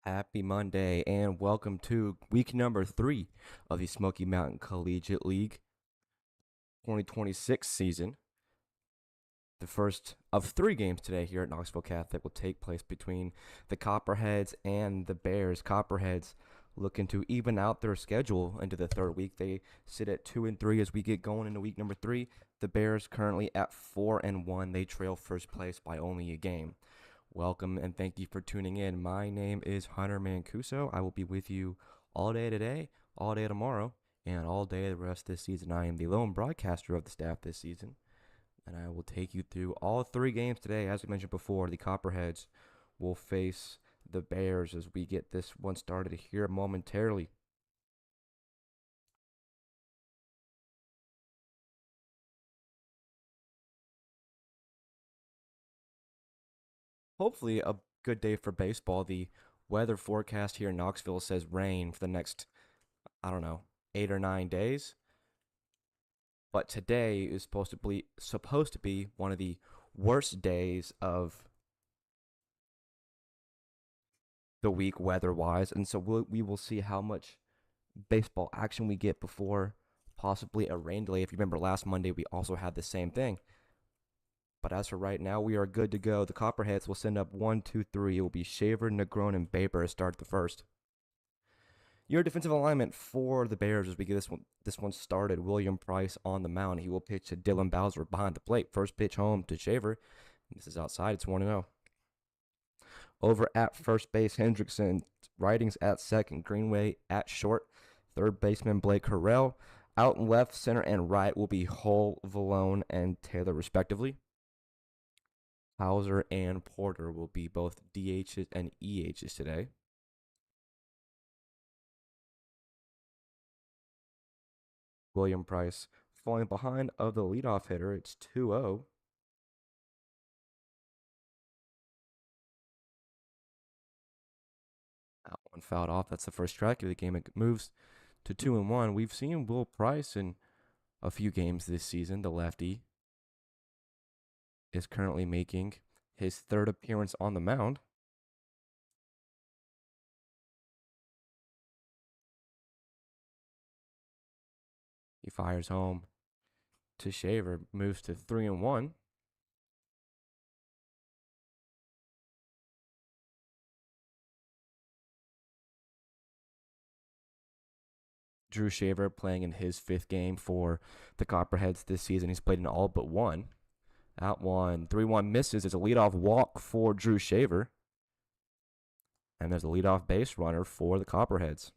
Happy Monday and welcome to week number 3 of the Smoky Mountain Collegiate League 2026 season. The first of 3 games today here at Knoxville Catholic will take place between the Copperheads and the Bears. Copperheads looking to even out their schedule into the third week. They sit at 2-3 as we get going into week number 3. The Bears currently at 4-1. They trail first place by only a game. Welcome and thank you for tuning in. My name is Hunter Mancuso. I will be with you all day today, all day tomorrow, and all day the rest of this season. I am the lone broadcaster of the staff this season, and I will take you through all 3 games today. As we mentioned before, the Copperheads will face the Bears as we get this one started here momentarily. Hopefully a good day for baseball. The weather forecast here in Knoxville says rain for the next, 8 or 9 days. But today is supposed to be one of the worst days of the week weather-wise, and so we will see how much baseball action we get before possibly a rain delay. If you remember last Monday, we also had the same thing. But as for right now, we are good to go. The Copperheads will send up 1, 2, 3. It will be Shaver, Negron, and Baber to start the first. Your defensive alignment for the Bears as we get this one started. William Price on the mound. He will pitch to Dylan Bowser behind the plate. First pitch home to Shaver. This is outside. It's 1-0. Over at first base, Hendrickson. Ridings at second. Greenway at short. Third baseman Blake Harrell. Out in left, center, and right will be Hull, Vallone, and Taylor respectively. Hauser and Porter will be both DHs and EHs today. William Price falling behind of the leadoff hitter. It's 2-0. That one fouled off. That's the first strike of the game. It moves to 2-1. We've seen Will Price in a few games this season. The lefty is currently making his 3rd appearance on the mound. He fires home to Shaver, moves to 3-1. Drew Shaver playing in his 5th game for the Copperheads this season. He's played in all but one. That one, 3-1 misses. It's a leadoff walk for Drew Shaver. And there's a leadoff base runner for the Copperheads.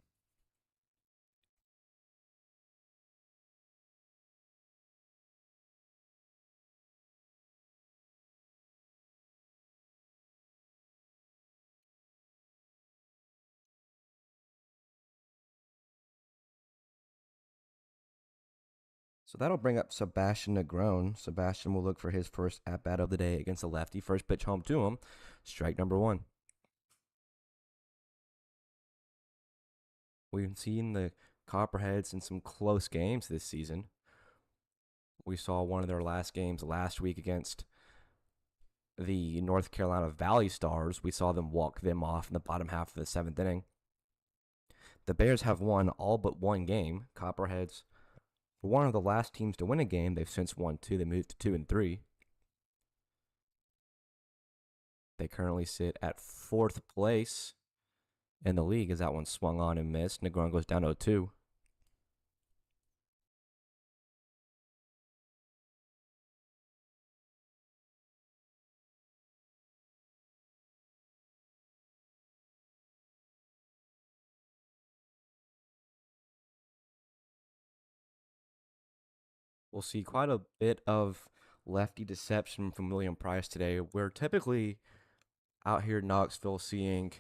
So that'll bring up Sebastian Negron. Sebastian will look for his first at-bat of the day against the lefty. First pitch home to him. Strike number 1. We've seen the Copperheads in some close games this season. We saw one of their last games last week against the North Carolina Valley Stars. We saw them walk them off in the bottom half of the 7th inning. The Bears have won all but one game. Copperheads were one of the last teams to win a game. They've since won 2. They moved to 2-3. They currently sit at 4th place in the league as that one swung on and missed. Negron goes down 0-2. We'll see quite a bit of lefty deception from William Price today. We're typically out here in Knoxville seeing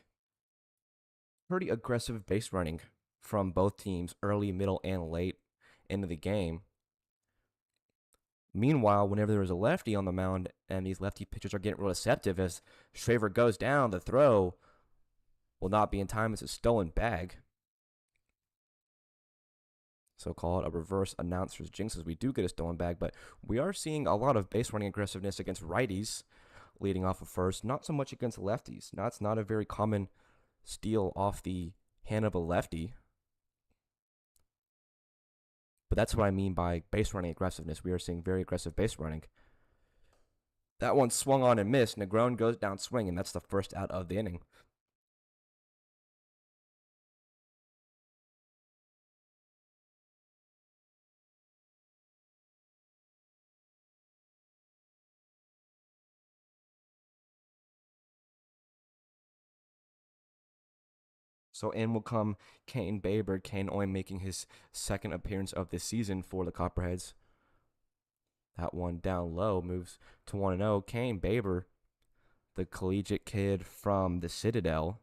pretty aggressive base running from both teams early, middle, and late into the game. Meanwhile, whenever there is a lefty on the mound and these lefty pitchers are getting real receptive, as Shaver goes down, the throw will not be in time. It's a stolen bag. So call it a reverse announcer's jinx as we do get a stolen bag, but we are seeing a lot of base running aggressiveness against righties leading off of first, not so much against lefties. That's not a very common steal off the hand of a lefty. But that's what I mean by base running aggressiveness. We are seeing very aggressive base running. That one swung on and missed. Negron goes down swinging. That's the first out of the inning. So in will come Kane Baber. Kane only making his second appearance of this season for the Copperheads. That one down low moves to 1-0. Kane Baber, the collegiate kid from the Citadel.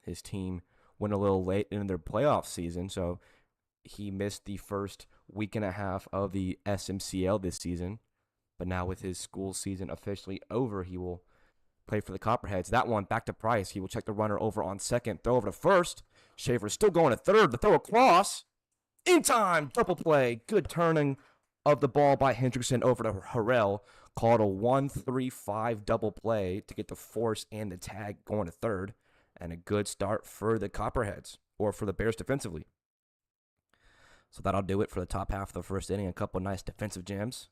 His team went a little late in their playoff season, so he missed the first week and a half of the SMCL this season. But now with his school season officially over, he will play for the Copperheads. That one back to Price. He will check the runner over on second. Throw over to first. Schaefer still going to third. The throw across. In time. Double play. Good turning of the ball by Hendrickson over to Harrell. Called a 1-3-5 double play to get the force and the tag going to third. And a good start for the Copperheads, or for the Bears defensively. So that'll do it for the top half of the first inning. A couple nice defensive jams.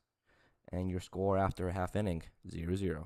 And your score after a half inning, 0-0.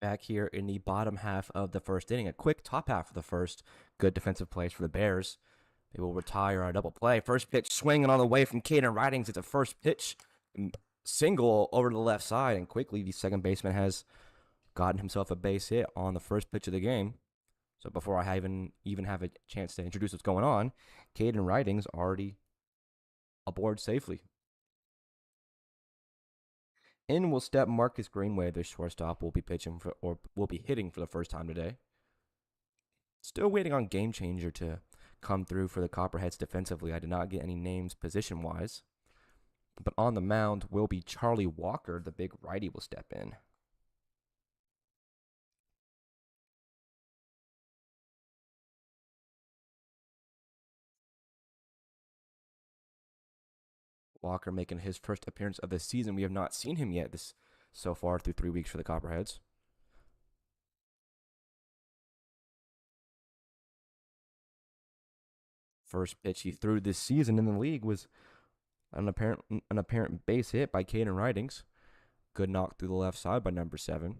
Back here in the bottom half of the first inning. A quick top half of the first. Good defensive plays for the Bears. They will retire on a double play. First pitch swinging on the way from Caden Ridings. It's a first pitch single over to the left side. And quickly, the second baseman has gotten himself a base hit on the first pitch of the game. So before I even have a chance to introduce what's going on, Caden Ridings already aboard safely. In will step Marcus Greenway. The shortstop will be pitching for, or will be hitting for the first time today. Still waiting on Game Changer to come through for the Copperheads defensively. I did not get any names position-wise. But on the mound will be Charlie Walker. The big righty will step in. Walker making his first appearance of the season. We have not seen him yet so far through 3 weeks for the Copperheads. First pitch he threw this season in the league was an apparent base hit by Caden Ridings. Good knock through the left side by number 7.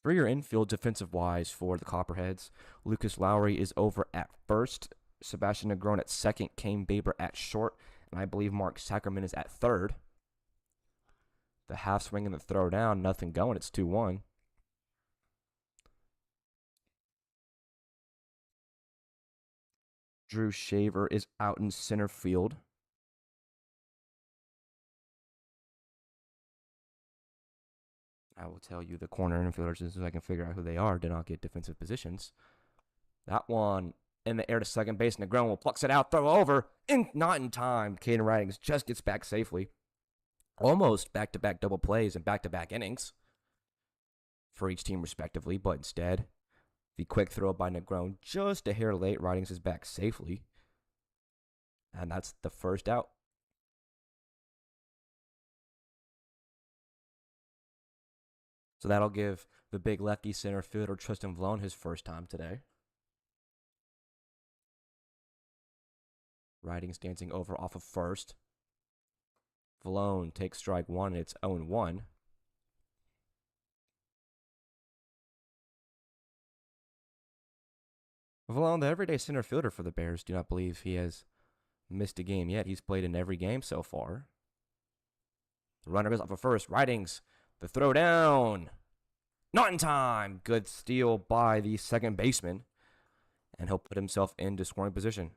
For your infield defensive-wise for the Copperheads, Lucas Lowry is over at first. Sebastian Negron at second. Kane Baber at short. And I believe Mark Sackerman is at third. The half swing and the throw down. Nothing going. It's 2-1. Drew Shaver is out in center field. I will tell you the corner infielders as soon as I can figure out who they are. Did not get defensive positions. That one in the air to second base. Negron will plucks it out, throw over, not in time. Caden Ridings just gets back safely. Almost back-to-back double plays and back-to-back innings for each team respectively, but instead, the quick throw by Negron just a hair late. Ridings is back safely. And that's the first out. So that'll give the big lefty center fielder Tristan Vallone his first time today. Ridings dancing over off of first. Vallone takes strike one, and it's 0-1. Vallone, the everyday center fielder for the Bears, do not believe he has missed a game yet. He's played in every game so far. The runner goes off of first. Ridings, the throw down. Not in time. Good steal by the second baseman. And he'll put himself into scoring position.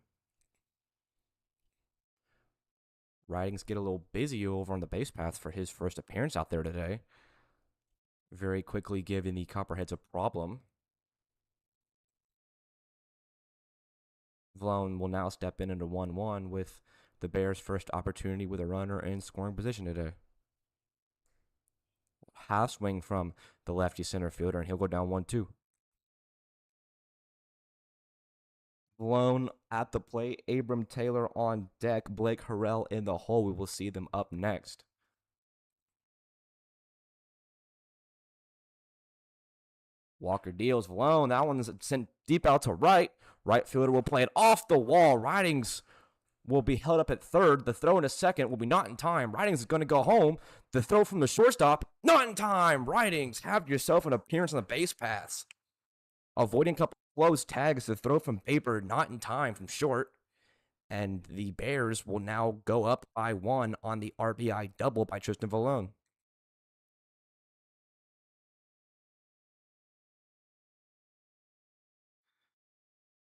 Ridings get a little busy over on the base paths for his first appearance out there today. Very quickly giving the Copperheads a problem. Vallone will now step in into 1-1 with the Bears' first opportunity with a runner in scoring position today. Half swing from the lefty center fielder, and he'll go down 1-2. Vallone at the plate. Abram Taylor on deck. Blake Harrell in the hole. We will see them up next. Walker deals. Vallone. That one's sent deep out to right. Right fielder will play it off the wall. Ridings will be held up at third. The throw in a second will be not in time. Ridings is going to go home. The throw from the shortstop, not in time. Ridings, have yourself an appearance on the base paths. Avoiding a couple close tags. The throw from Baber, not in time from short. And the Bears will now go up by 1 on the RBI double by Tristan Vallone.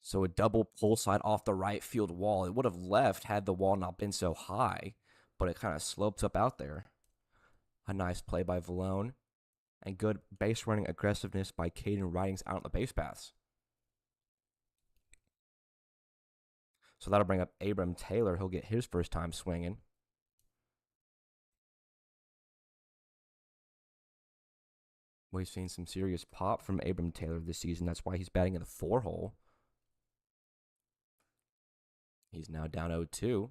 So a double pull side off the right field wall. It would have left had the wall not been so high, but it kind of slopes up out there. A nice play by Vallone. And good base running aggressiveness by Caden Ridings out on the base paths. So that'll bring up Abram Taylor. He'll get his first time swinging. We've seen some serious pop from Abram Taylor this season. That's why he's batting in the 4 hole. He's now down 0-2.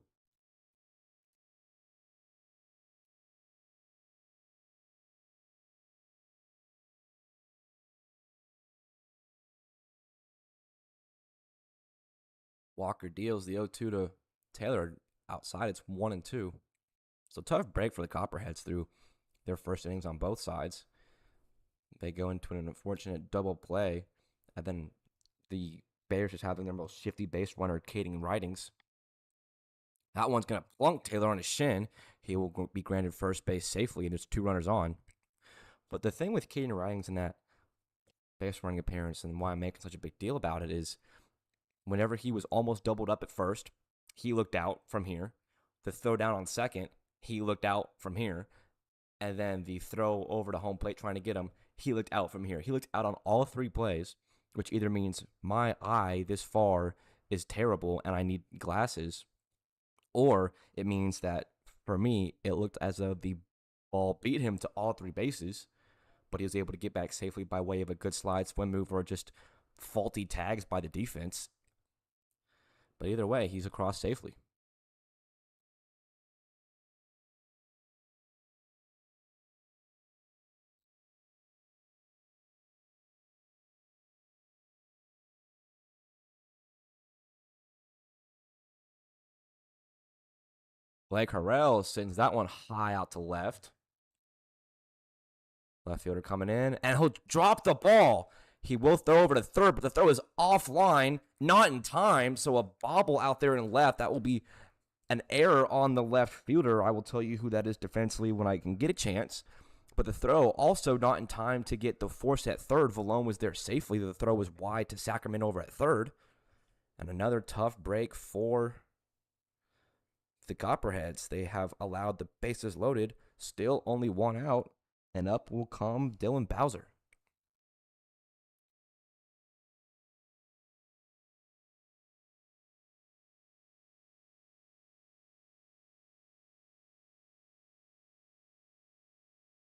Walker deals the 0-2 to Taylor outside. It's 1-2. So tough break for the Copperheads through their first innings on both sides. They go into an unfortunate double play, and then the Bears just having their most shifty base runner, Caden Ridings. That one's going to plunk Taylor on his shin. He will be granted first base safely, and there's 2 runners on. But the thing with Caden Ridings in that base running appearance and why I'm making such a big deal about it is whenever he was almost doubled up at first, he looked out from here. The throw down on second, he looked out from here. And then the throw over to home plate trying to get him, he looked out from here. He looked out on all 3 plays, which either means my eye this far is terrible and I need glasses, or it means that, for me, it looked as though the ball beat him to all 3 bases, but he was able to get back safely by way of a good slide, swim move, or just faulty tags by the defense. But either way, he's across safely. Blake Harrell sends that one high out to left. Left fielder coming in, and he'll drop the ball. He will throw over to third, but the throw is offline, not in time, so a bobble out there in left. That will be an error on the left fielder. I will tell you who that is defensively when I can get a chance. But the throw also not in time to get the force at third. Vallone was there safely. The throw was wide to Sacramento over at third. And another tough break for the Copperheads. They have allowed the bases loaded, still only one out, and up will come Dylan Bowser.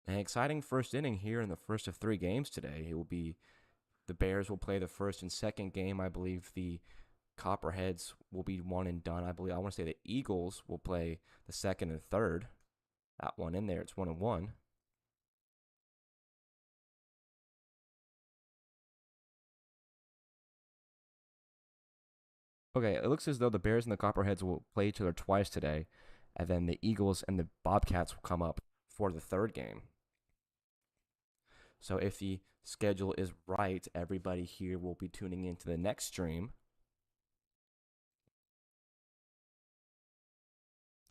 An exciting first inning here in the first of 3 games today. It will be the Bears will play the first and second game. I believe the Copperheads will be one and done. I want to say the Eagles will play the second and third. That one in there, it's 1-1. Okay, it looks as though the Bears and the Copperheads will play each other twice today, and then the Eagles and the Bobcats will come up for the third game. So if the schedule is right, everybody here will be tuning into the next stream.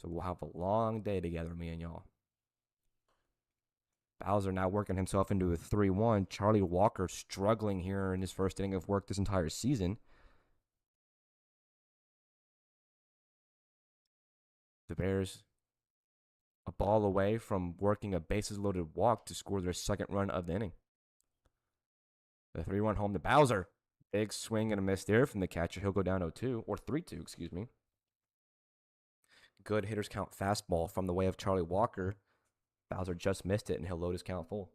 So we'll have a long day together, me and y'all. Bowser now working himself into a 3-1. Charlie Walker struggling here in his first inning of work this entire season. The Bears a ball away from working a bases loaded walk to score their second run of the inning. The 3-1 home to Bowser. Big swing and a miss there from the catcher. He'll go down 0-2, or 3-2, excuse me. Good hitters count fastball from the way of Charlie Walker. Bowser just missed it, and he'll load his count full.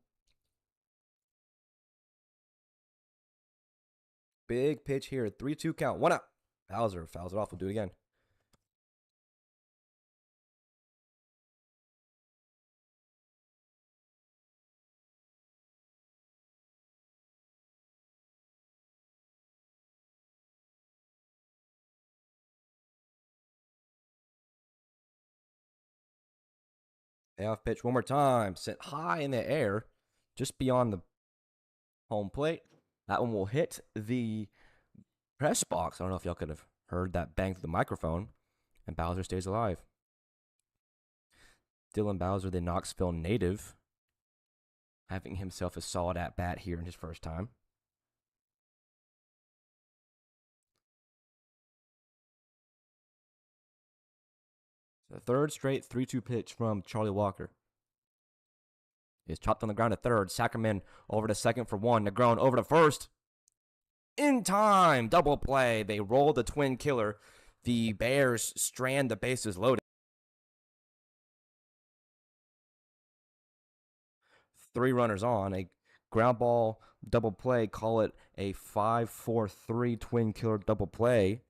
Big pitch here. 3-2 count. 1 out. Bowser fouls it off. We'll do it again. Payoff pitch one more time. Sent high in the air, just beyond the home plate. That one will hit the press box. I don't know if y'all could have heard that bang through the microphone. And Bowser stays alive. Dylan Bowser, the Knoxville native, having himself a solid at bat here in his first time. The third straight 3-2 pitch from Charlie Walker. Is chopped on the ground to third. Sackerman over to second for one. Negron over to first. In time. Double play. They roll the twin killer. The Bears strand the bases loaded. 3 runners on. A ground ball double play. Call it a 5-4-3 twin killer double play.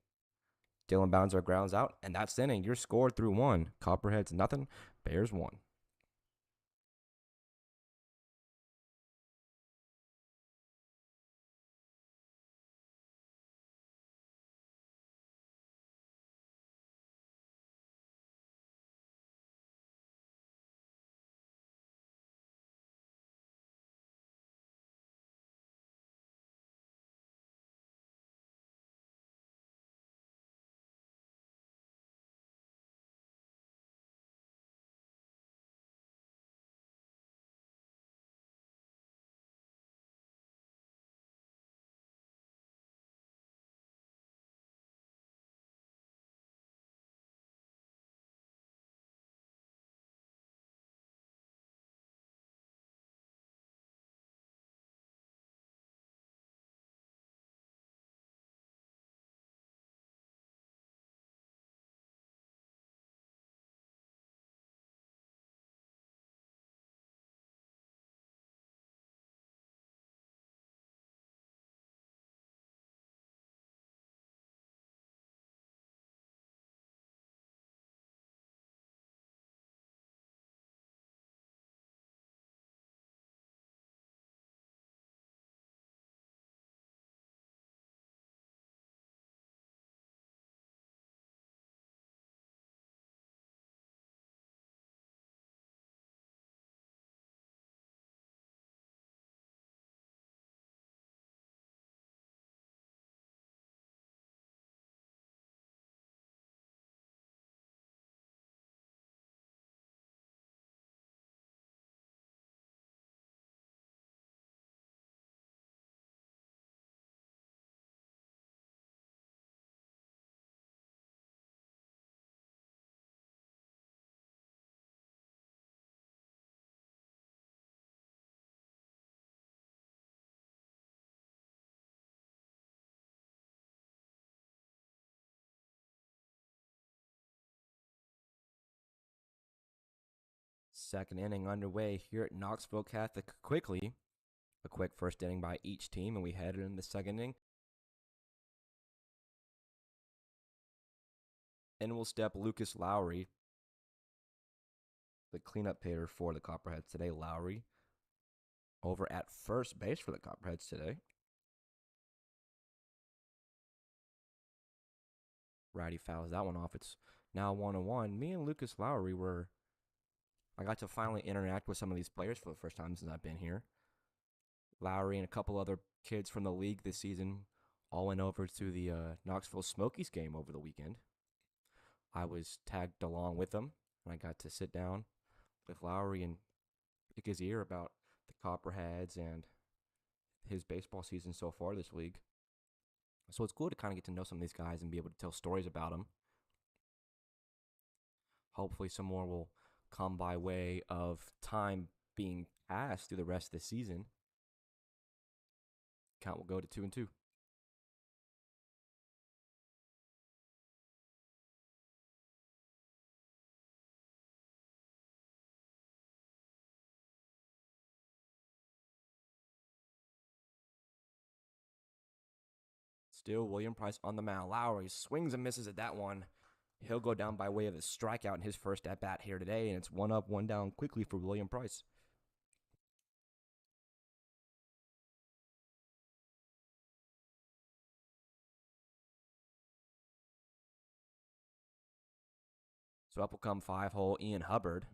Dylan Bowser grounds out, and that's the inning. You're scored through 1. Copperheads nothing. Bears 1. Second inning underway here at Knoxville Catholic. Quickly, a quick first inning by each team, and we headed into the second inning. And we'll step Lucas Lowry, the cleanup hitter for the Copperheads today. Lowry over at first base for the Copperheads today. Righty fouls that one off. It's now 1-1. Me and Lucas Lowry I got to finally interact with some of these players for the first time since I've been here. Lowry and a couple other kids from the league this season all went over to the Knoxville Smokies game over the weekend. I was tagged along with them, and I got to sit down with Lowry and pick his ear about the Copperheads and his baseball season so far this league. So it's cool to kind of get to know some of these guys and be able to tell stories about them. Hopefully some more will come by way of time being passed through the rest of the season. Count will go to 2-2. Still William Price on the mound. Lowry swings and misses at that one. He'll go down by way of a strikeout in his first at-bat here today, and it's 1 up, 1 down quickly for William Price. So up will come 5-hole Ian Hubbard.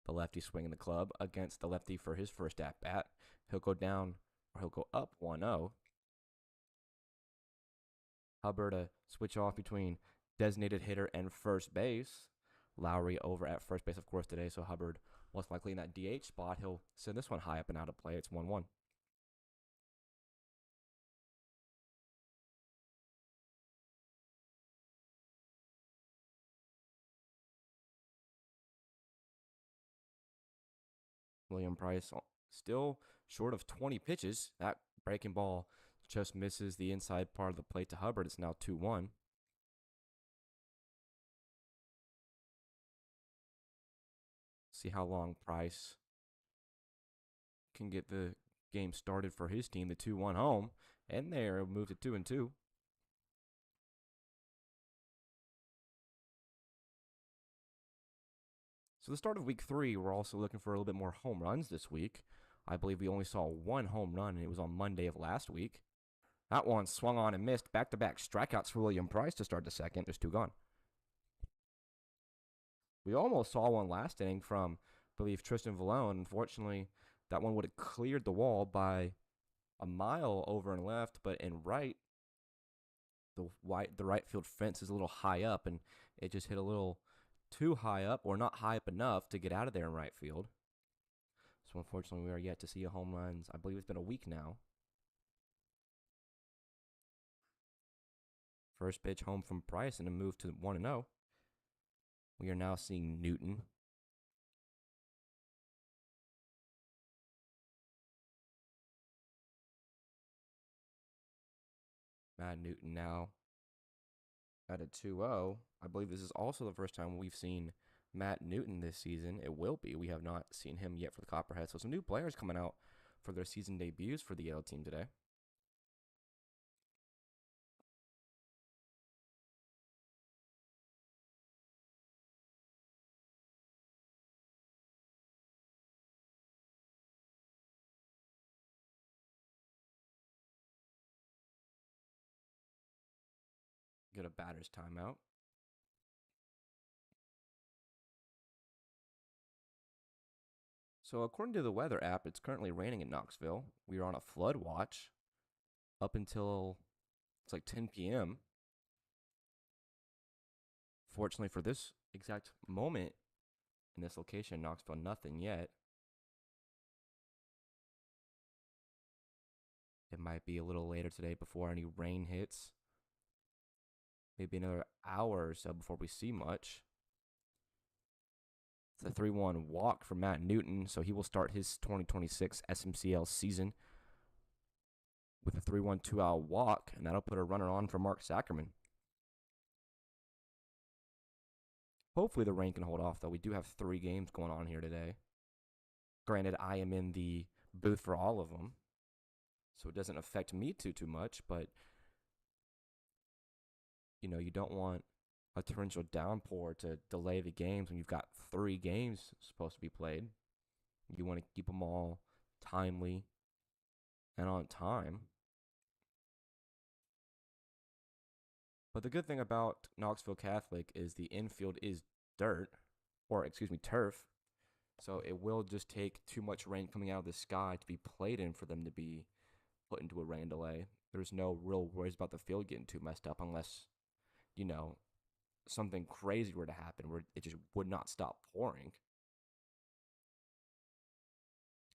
The lefty swinging the club against the lefty for his first at-bat. He'll go down, or he'll go up 1-0. Hubbard a switch off between designated hitter and first base. Lowry over at first base, of course, today, so Hubbard most likely in that DH spot. He'll send this one high up and out of play. It's 1-1. William Price still short of 20 pitches. That breaking ball just misses the inside part of the plate to Hubbard. It's now 2-1. See how long Price can get the game started for his team. The 2-1 home, and there moved to 2-2. So the start of week 3, we're also looking for a little bit more home runs this week. I believe we only saw 1 home run, and it was on Monday of last week. That one swung on and missed. Back-to-back strikeouts for William Price to start the second. There's 2 gone. We almost saw one last inning from, I believe, Tristan Vallone. Unfortunately, that one would have cleared the wall by a mile over and left, but in right, the right field fence is a little high up, and it just hit a little too high up, or not high up enough to get out of there in right field. So unfortunately, we are yet to see a home run. I believe it's been a week now. First pitch home from Price and a move to 1-0. We are now seeing Newton. Matt Newton now at a 2-0. I believe this is also the first time we've seen Matt Newton this season. It will be. We have not seen him yet for the Copperheads. So some new players coming out for their season debuts for the Yale team today. Get a batter's timeout. So according to the weather app, it's currently raining in Knoxville. We are on a flood watch up until it's like 10 p.m. Fortunately for this exact moment in this location, Knoxville, nothing yet. It might be a little later today before any rain hits. Maybe another hour or so before we see much. It's a 3-1 walk for Matt Newton, so he will start his 2026 SMCL season with a 3-1 2-out walk, and that'll put a runner on for Mark Sackerman. Hopefully the rain can hold off, though. We do have 3 games going on here today. Granted, I am in the booth for all of them, so it doesn't affect me too much, but you don't want a torrential downpour to delay the games when you've got 3 games supposed to be played. You want to keep them all timely and on time. But the good thing about Knoxville Catholic is the infield is dirt, or excuse me, turf. So it will just take too much rain coming out of the sky to be played in for them to be put into a rain delay. There's no real worries about the field getting too messed up unless, you know, something crazy were to happen where it just would not stop pouring.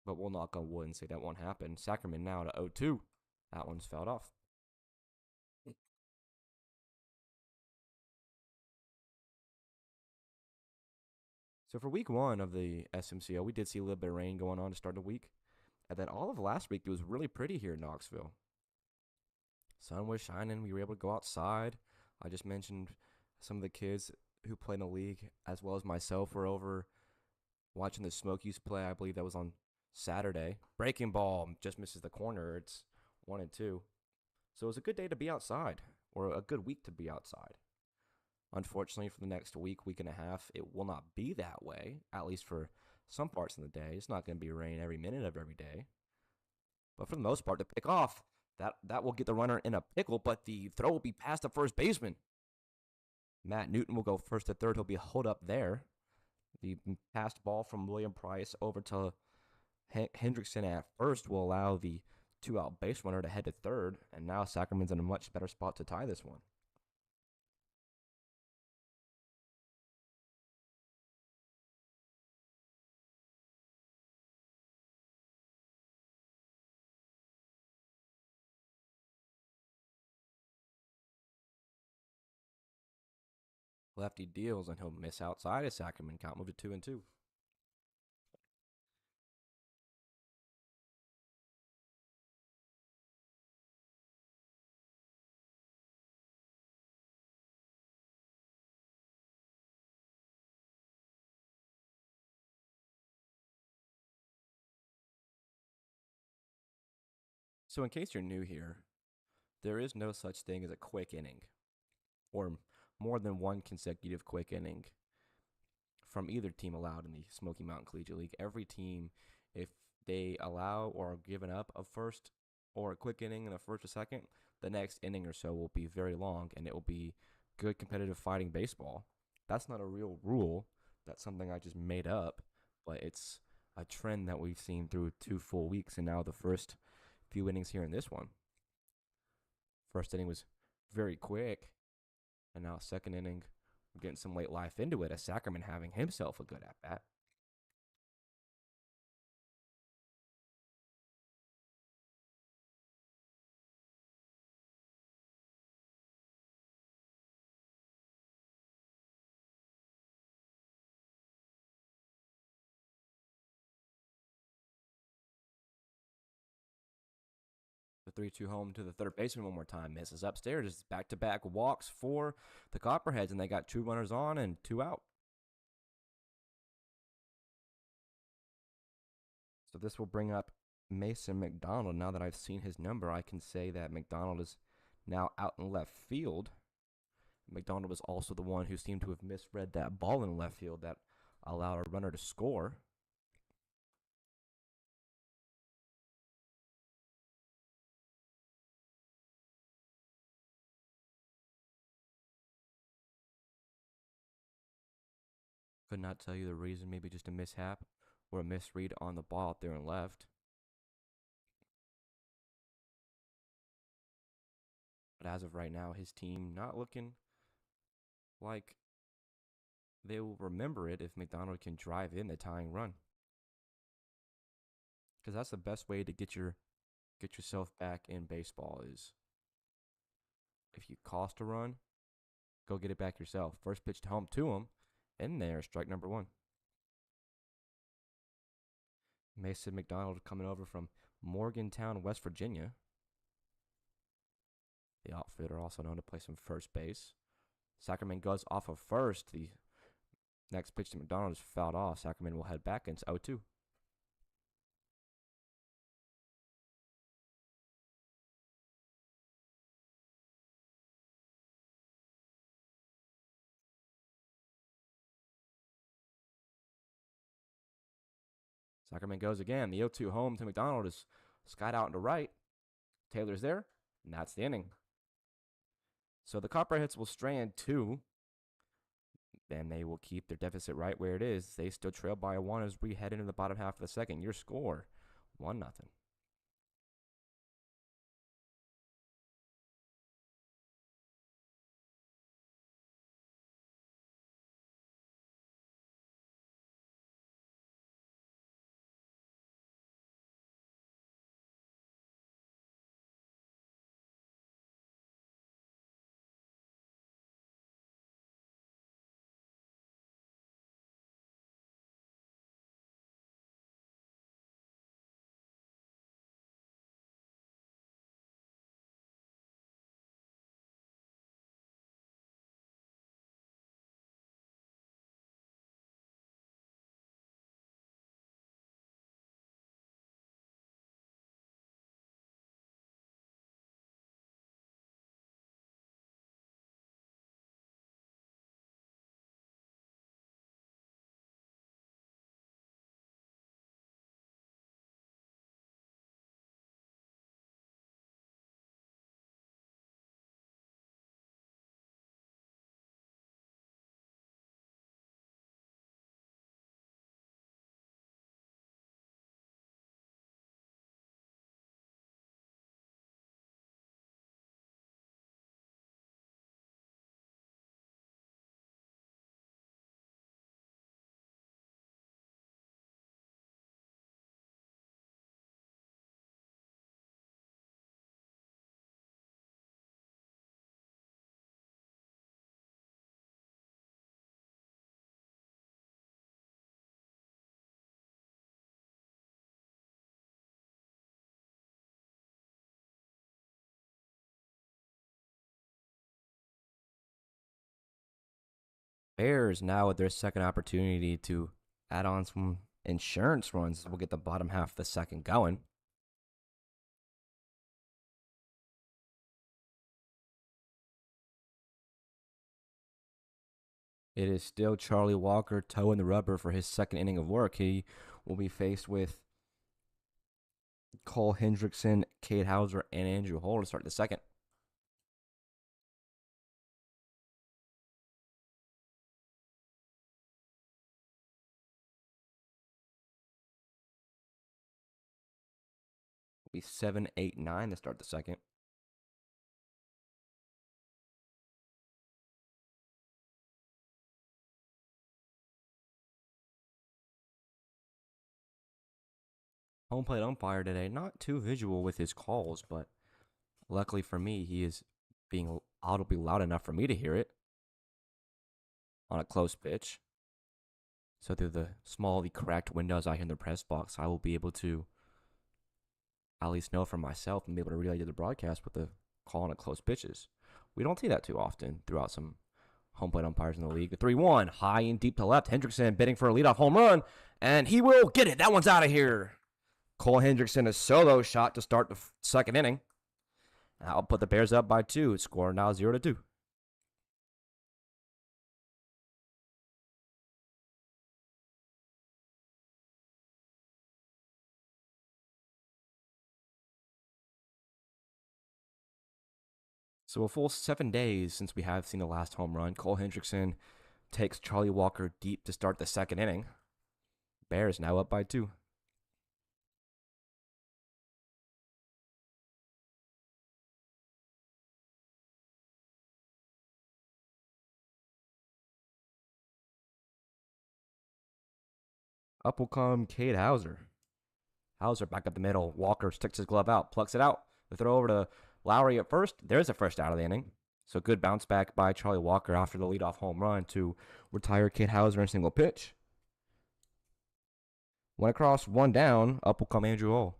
But we'll knock on wood and say that won't happen. Sacrament now to 0-2. That one's fouled off. So for week 1 of the SMCL, we did see a little bit of rain going on to start the week. And then all of last week, it was really pretty here in Knoxville. Sun was shining. We were able to go outside. I just mentioned some of the kids who play in the league, as well as myself, were over watching the Smokies play. I believe that was on Saturday. Breaking ball just misses the corner. It's 1-2. So it was a good day to be outside, or a good week to be outside. Unfortunately, for the next week and a half, it will not be that way, at least for some parts of the day. It's not going to be rain every minute of every day. But for the most part, the pick off, that will get the runner in a pickle, but the throw will be past the first baseman. Matt Newton will go first to third. He'll be holed up there. The passed ball from William Price over to Hendrickson at first will allow the 2-out base runner to head to third, and now Sacramento's in a much better spot to tie this one. Lefty deals, and he'll miss outside of Sacramento. Count move to 2-2. So in case you're new here, there is no such thing as a quick inning, or more than one consecutive quick inning from either team allowed in the Smoky Mountain Collegiate League. Every team, if they allow or are given up a first or a quick inning in the first or second, the next inning or so will be very long, and it will be good competitive fighting baseball. That's not a real rule. That's something I just made up, but it's a trend that we've seen through 2 full weeks, and now the first few innings here in this one. First inning was very quick, and now second inning, we're getting some late life into it as Sacrament having himself a good at bat. The 3-2 home to the third baseman one more time. Misses upstairs. It's back-to-back walks for the Copperheads, and they got 2 runners on and 2 out. So this will bring up Mason McDonald. Now that I've seen his number, I can say that McDonald is now out in left field. McDonald was also the one who seemed to have misread that ball in left field that allowed a runner to score. Could not tell you the reason, maybe just a mishap or a misread on the ball out there and left. But as of right now, his team not looking like they will remember it if McDonald can drive in the tying run. Because that's the best way to get yourself back in baseball is if you cost a run, go get it back yourself. First pitch to home to him, and there, strike number 1. Mason McDonald coming over from Morgantown, West Virginia. The outfielder also known to play some first base. Sacramento goes off of first. The Next pitch to McDonald is fouled off. Sacramento will head back, and it's 0-2. Sacramento goes again. The 0-2 home to McDonald is skied out into right. Taylor's there, and that's the inning. So the Copperheads will strand 2, and they will keep their deficit right where it is. They still trail by 1 as we head into the bottom half of the second. Your score, 1-0. Bears now with their second opportunity to add on some insurance runs. We'll get the bottom half of the second going. It is still Charlie Walker toe in the rubber for his second inning of work. He will be faced with Cole Hendrickson, Cade Hauser, and Andrew Hall to start the second. It'll be 7, 8, 9 to start the second. Home plate umpire today, not too visual with his calls, but luckily for me, he is being audibly loud enough for me to hear it on a close pitch. So through the small, cracked windows out here in the press box, I will be able to at least know for myself and be able to relay to the broadcast with the call on a close pitches. We don't see that too often throughout some home plate umpires in the league. The 3-1, high and deep to left. Hendrickson bidding for a leadoff home run, and he will get it. That one's out of here. Cole Hendrickson, a solo shot to start the second inning. I'll put the Bears up by 2. Score now 0-2. So a full 7 days since we have seen the last home run. Cole Hendrickson takes Charlie Walker deep to start the second inning. Bears now up by 2. Up will come Cade Hauser. Hauser back up the middle. Walker sticks his glove out, plucks it out. The throw over to Lowry at first. There's a first out of the inning. So good bounce back by Charlie Walker after the leadoff home run to retire Cade Hauser in single pitch. One across, one down. Up will come Andrew Hall.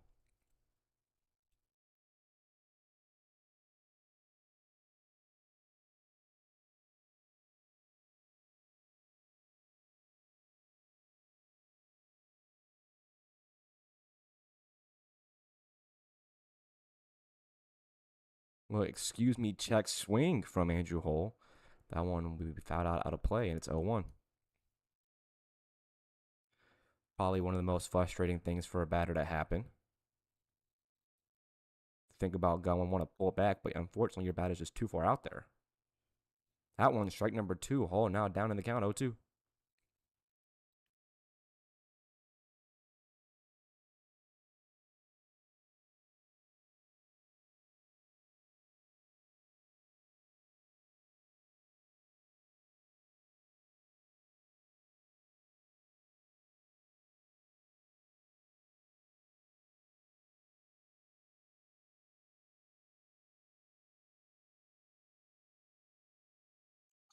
Well, excuse me, check swing from Andrew Hole. That one will be fouled out of play, and it's 0-1. Probably one of the most frustrating things for a batter to happen. Think about going, want to pull back, but unfortunately your bat is just too far out there. That one, strike number 2. Hole now down in the count, 0-2.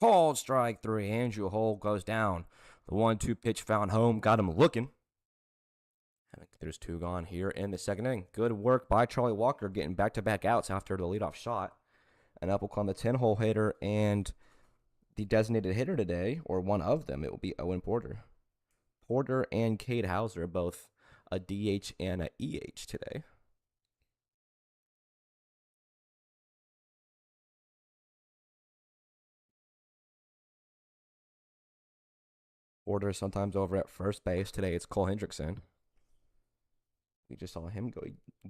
Called strike 3. Andrew Hole goes down. The 1-2 pitch found home, got him looking. I think there's 2 gone here in the second inning. Good work by Charlie Walker getting back-to-back outs after the leadoff shot. And up will come the 10-hole hitter and the designated hitter today, or one of them. It will be Owen Porter. Porter and Cade Hauser both a DH and a EH today. Porter sometimes over at first base. Today it's Cole Hendrickson. We just saw him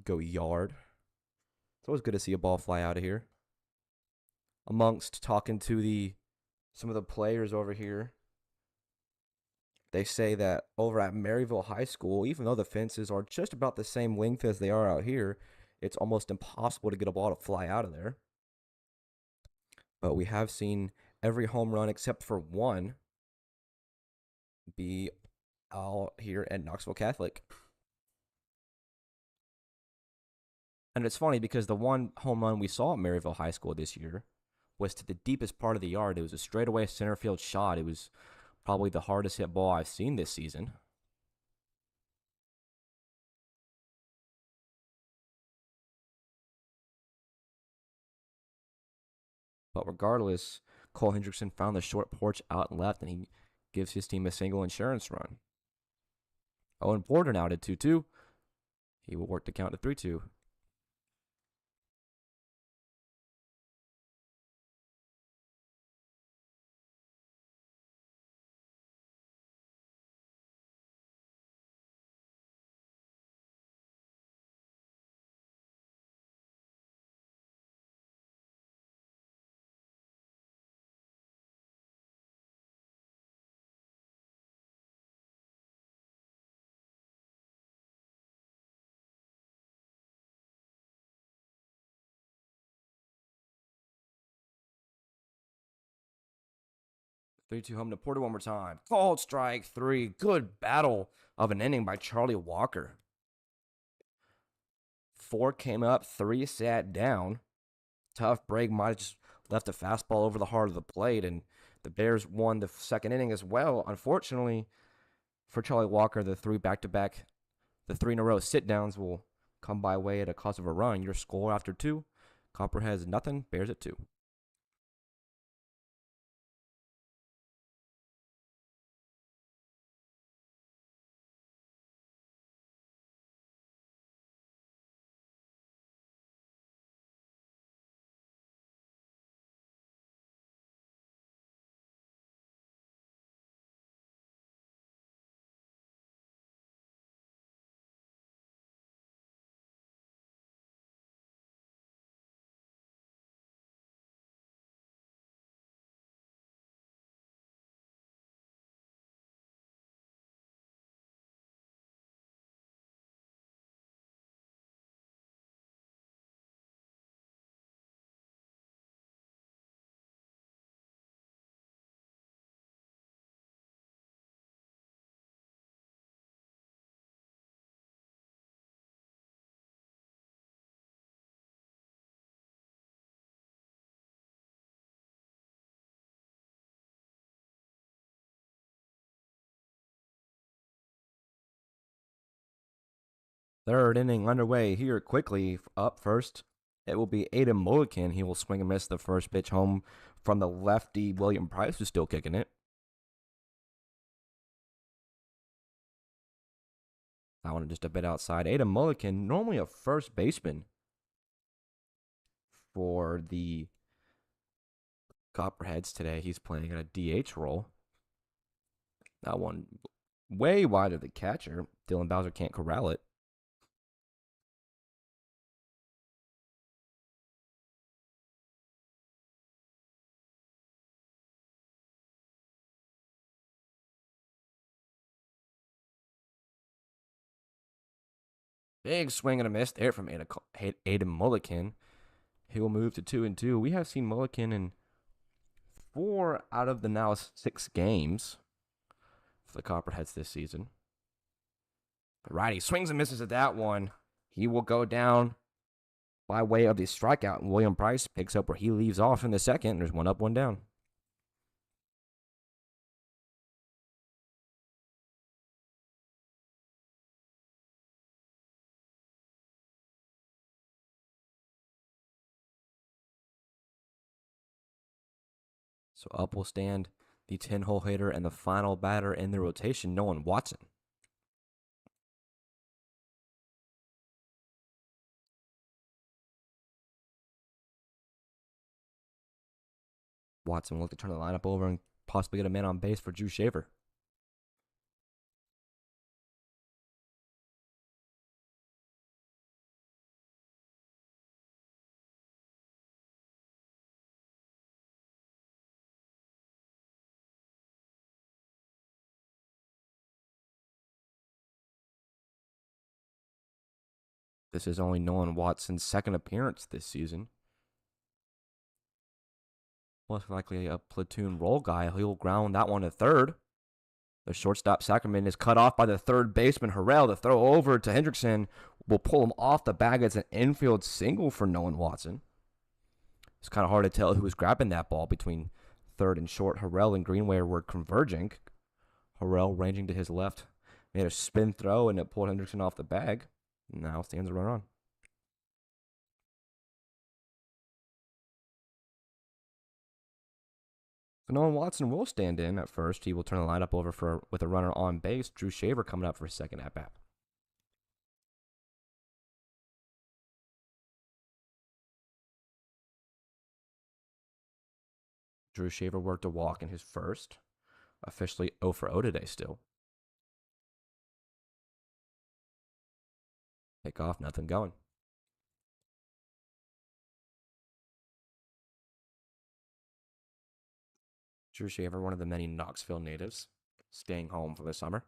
go yard. It's always good to see a ball fly out of here. Amongst talking to some of the players over here, they say that over at Maryville High School, even though the fences are just about the same length as they are out here, it's almost impossible to get a ball to fly out of there. But we have seen every home run except for one be out here at Knoxville Catholic. And it's funny because the one home run we saw at Maryville High School this year was to the deepest part of the yard. It was a straightaway center field shot. It was probably the hardest hit ball I've seen this season. But regardless, Cole Hendrickson found the short porch out and left, and he gives his team a single insurance run. Owen Porter now to 2-2. He will work to count to 3-2. Three-two home to Porter one more time. Called strike 3. Good battle of an inning by Charlie Walker. 4 came up, 3 sat down. Tough break, might have just left a fastball over the heart of the plate, and the Bears won the second inning as well. Unfortunately for Charlie Walker, the 3 in a row sit-downs will come by way at a cost of a run. Your score after 2, Copperheads nothing, Bears at 2. Third inning underway here quickly. Up first, it will be Aiden Mulligan. He will swing and miss the first pitch home from the lefty. William Price, who's still kicking it. That one just a bit outside. Aiden Mulligan, normally a first baseman for the Copperheads today. He's playing in a DH role. That one way wide of the catcher. Dylan Bowser can't corral it. Big swing and a miss there from Aiden Mulliken. He will move to 2-2. We have seen Mulliken in 4 out of the now 6 games for the Copperheads this season. The righty swings and misses at that one. He will go down by way of the strikeout, and William Price picks up where he leaves off in the second. There's 1 up, 1 down. So up will stand the 10-hole hitter and the final batter in the rotation, Nolan Watson. Watson will look to turn the lineup over and possibly get a man on base for Drew Shaver. This is only Nolan Watson's second appearance this season. Most likely a platoon role guy. He'll ground that one to third. The shortstop Sackerman is cut off by the third baseman Harrell. The throw over to Hendrickson will pull him off the bag. It's an infield single for Nolan Watson. It's kind of hard to tell who was grabbing that ball between third and short. Harrell and Greenway were converging. Harrell ranging to his left. Made a spin throw and it pulled Hendrickson off the bag. Now stands a run on. So Nolan Watson will stand in at first. He will turn the lineup over with a runner on base. Drew Shaver coming up for his second at bat. Drew Shaver worked a walk in his first. Officially 0 for 0 today still. Pick off, nothing going. Drew Shaver, one of the many Knoxville natives, staying home for the summer.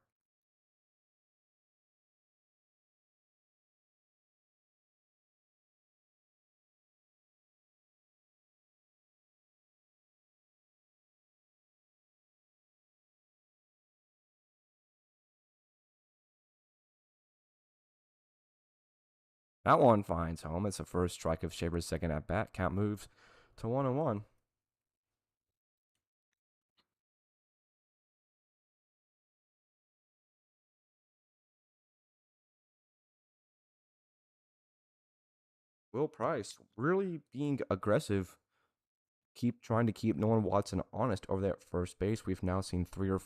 That one finds home. It's the first strike of Shaver's second at bat. Count moves to 1-1. Will Price really being aggressive. Trying to keep Nolan Watson honest over there at first base. We've now seen three or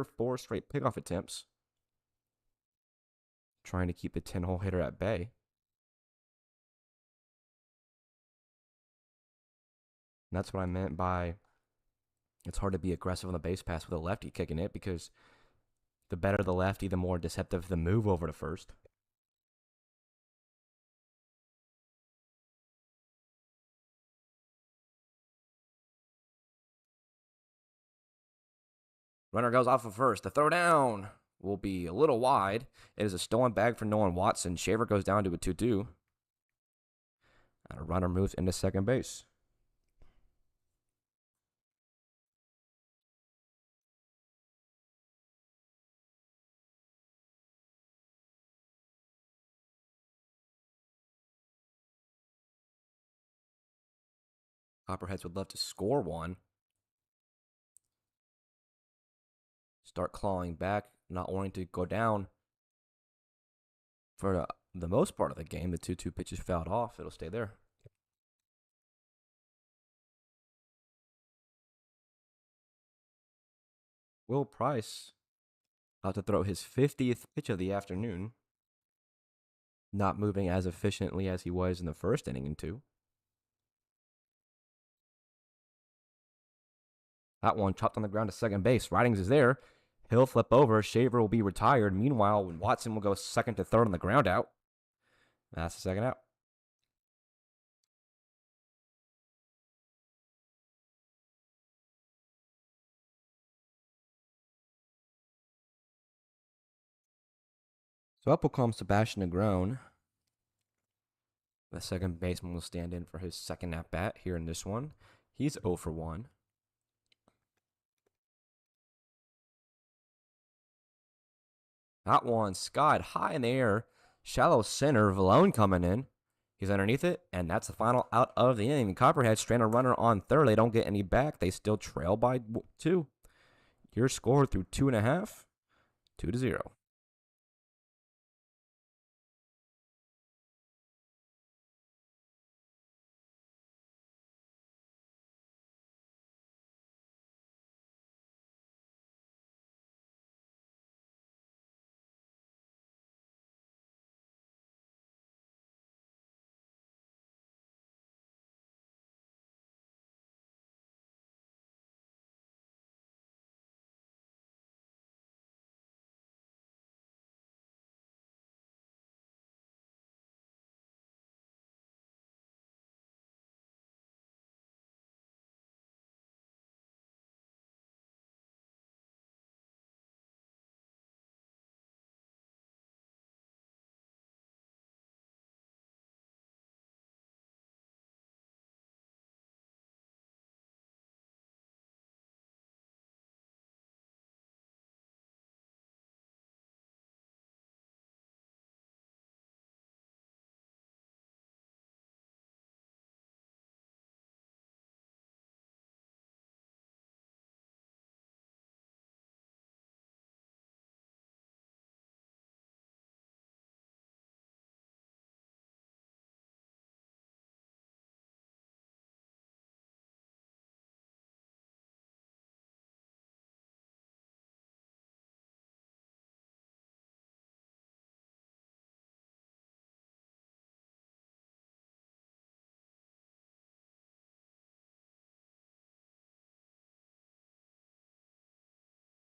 four straight pickoff attempts. Trying to keep the 10-hole hitter at bay. And that's what I meant by it's hard to be aggressive on the base pass with a lefty kicking it, because the better the lefty, the more deceptive the move over to first. Runner goes off of first. The throw down will be a little wide. It is a stolen bag for Nolan Watson. Shaver goes down to a 2-2. And a runner moves into second base. Copperheads would love to score one. Start clawing back, not wanting to go down. For the most part of the game, the 2-2 pitch is fouled off. It'll stay there. Will Price about to throw his 50th pitch of the afternoon. Not moving as efficiently as he was in the first inning and 2. That one chopped on the ground to second base. Ridings is there. He'll flip over. Shaver will be retired. Meanwhile, Watson will go second to third on the ground out. That's the second out. So up will come Sebastian Negron. The second baseman will stand in for his second at bat here in this one. He's 0 for 1. That one skied high in the air. Shallow center. Valone coming in. He's underneath it, and that's the final out of the inning. The Copperheads strand a runner on third. They don't get any back. They still trail by 2. Your score through 2.5, 2-0.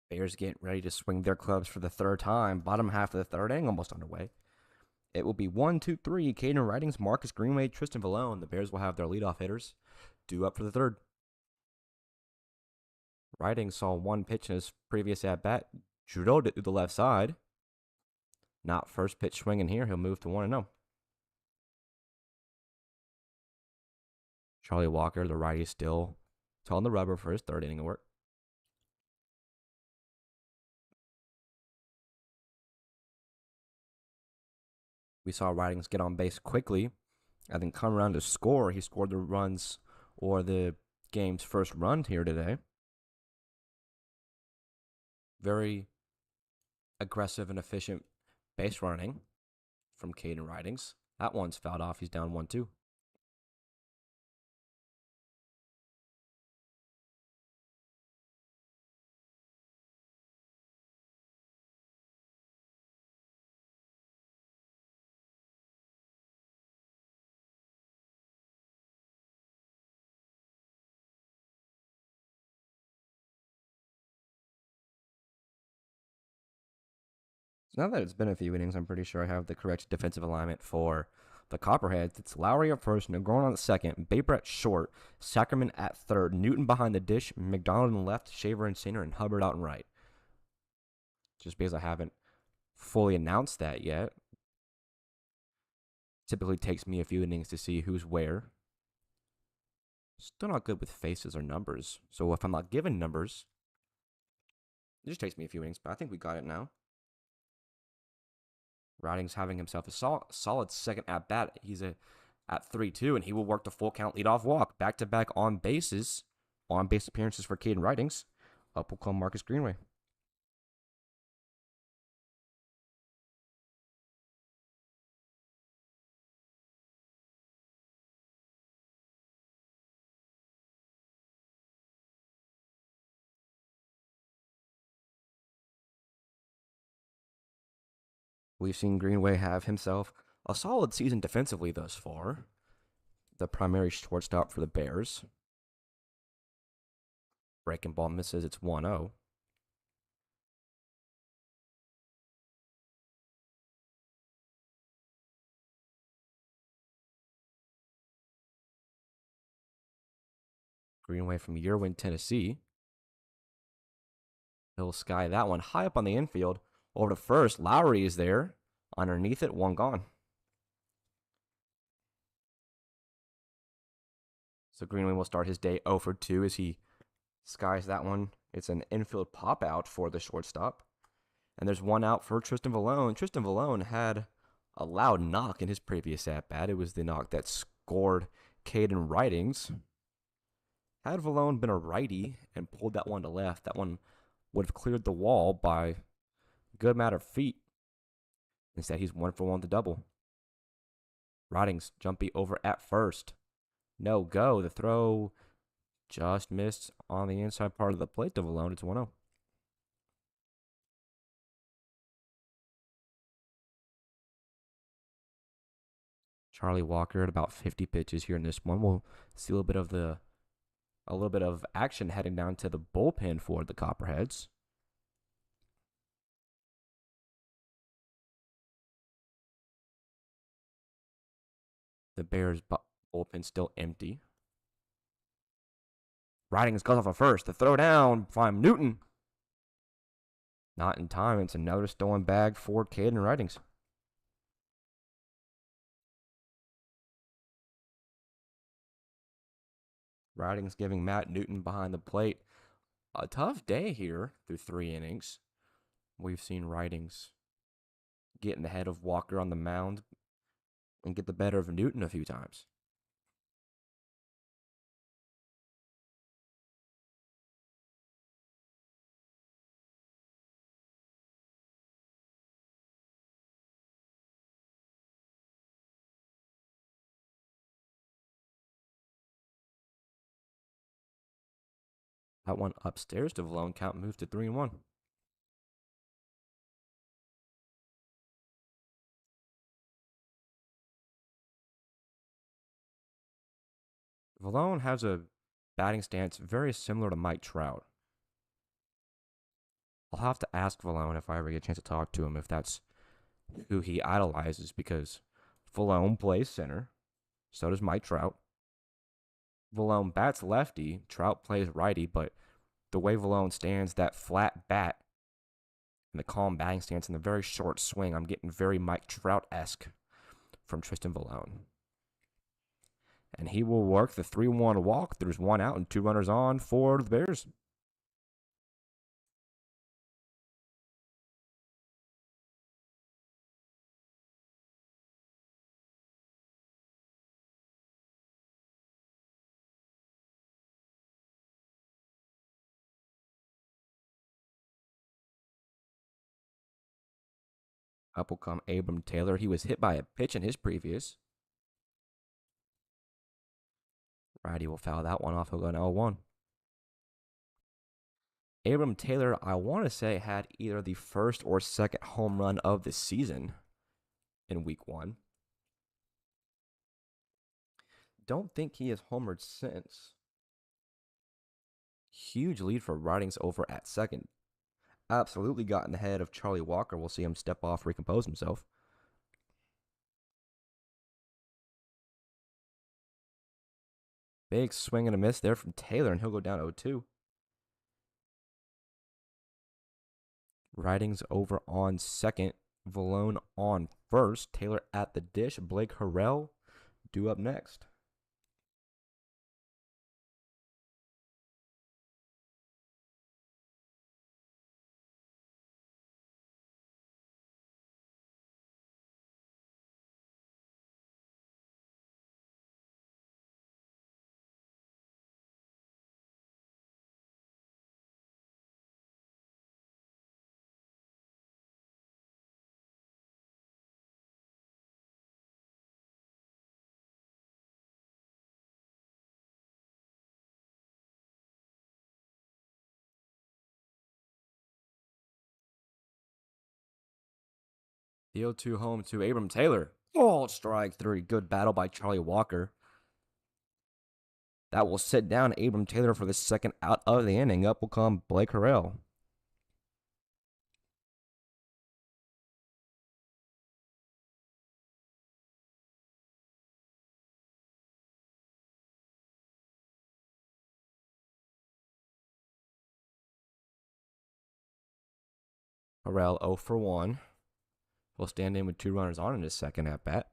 Bears get ready to swing their clubs for the third time. Bottom half of the third inning, almost underway. It will be 1-2-3. Caden Ridings, Marcus Greenway, Tristan Valone. The Bears will have their leadoff hitters due up for the third. Ridings saw one pitch in his previous at bat, drilled it through the left side. Not first pitch swinging here. He'll move to 1-0. Charlie Walker, the righty, still on the rubber for his third inning of work. We saw Ridings get on base quickly and then come around to score. He scored the runs or the game's first run here today. Very aggressive and efficient base running from Caden Ridings. That one's fouled off. He's down 1-2. So now that it's been a few innings, I'm pretty sure I have the correct defensive alignment for the Copperheads. It's Lowry at first, Negron on the second, Baber at short, Sackerman at third, Newton behind the dish, McDonald in left, Shaver and Singer, and Hubbard out and right. Just because I haven't fully announced that yet. Typically takes me a few innings to see who's where. Still not good with faces or numbers. So if I'm not given numbers, it just takes me a few innings, but I think we got it now. Ridings having himself a solid second at bat. He's at 3-2, and he will work the full count leadoff walk. Back to back on base appearances for Caden Ridings. Up will come Marcus Greenway. We've seen Greenway have himself a solid season defensively thus far. The primary shortstop for the Bears. Breaking ball misses. It's 1-0. Greenway from Yerwin, Tennessee. He'll sky that one high up on the infield. Over to first. Lowry is there. Underneath it, one gone. So Greenway will start his day 0 for 2 as he skies that one. It's an infield pop out for the shortstop. And there's one out for Tristan Vallone. Tristan Vallone had a loud knock in his previous at bat. It was the knock that scored Caden Ridings. Had Vallone been a righty and pulled that one to left, that one would have cleared the wall by a good amount of feet. Instead, he's 1 for 1 to double. Ridings jumpy over at first. No go. The throw just missed on the inside part of the plate to Vallone. It's 1-0. Charlie Walker at about 50 pitches here in this one. We'll see a little bit of action heading down to the bullpen for the Copperheads. The Bears' bullpen still empty. Ridings goes off a first. The throw down from Newton. Not in time. It's another stolen bag for Caden Ridings. Ridings giving Matt Newton behind the plate a tough day here through 3 innings. We've seen Ridings get in the head of Walker on the mound and get the better of Newton a few times. That one upstairs to Vallone. Count moved to 3-1. Vallone has a batting stance very similar to Mike Trout. I'll have to ask Vallone if I ever get a chance to talk to him if that's who he idolizes, because Vallone plays center. So does Mike Trout. Vallone bats lefty. Trout plays righty, but the way Vallone stands, that flat bat, and the calm batting stance, and the very short swing, I'm getting very Mike Trout-esque from Tristan Vallone. And he will work the 3-1 walk. There's 1 out and 2 runners on for the Bears. Up will come Abram Taylor. He was hit by a pitch in his previous. Righty will foul that one off. He'll go to 0-1. Abram Taylor, I want to say, had either the first or second home run of the season in week 1. Don't think he has homered since. Huge lead for Ridings over at second. Absolutely got in the head of Charlie Walker. We'll see him step off, recompose himself. Big swing and a miss there from Taylor, and he'll go down 0-2. Ridings over on second. Vallone on first. Taylor at the dish. Blake Harrell due up next. The 0-2 home to Abram Taylor. Oh, strike 3. Good battle by Charlie Walker. That will sit down Abram Taylor for the second out of the inning. Up will come Blake Harrell. Harrell 0 for 1. Will stand in with 2 runners on in his second at bat.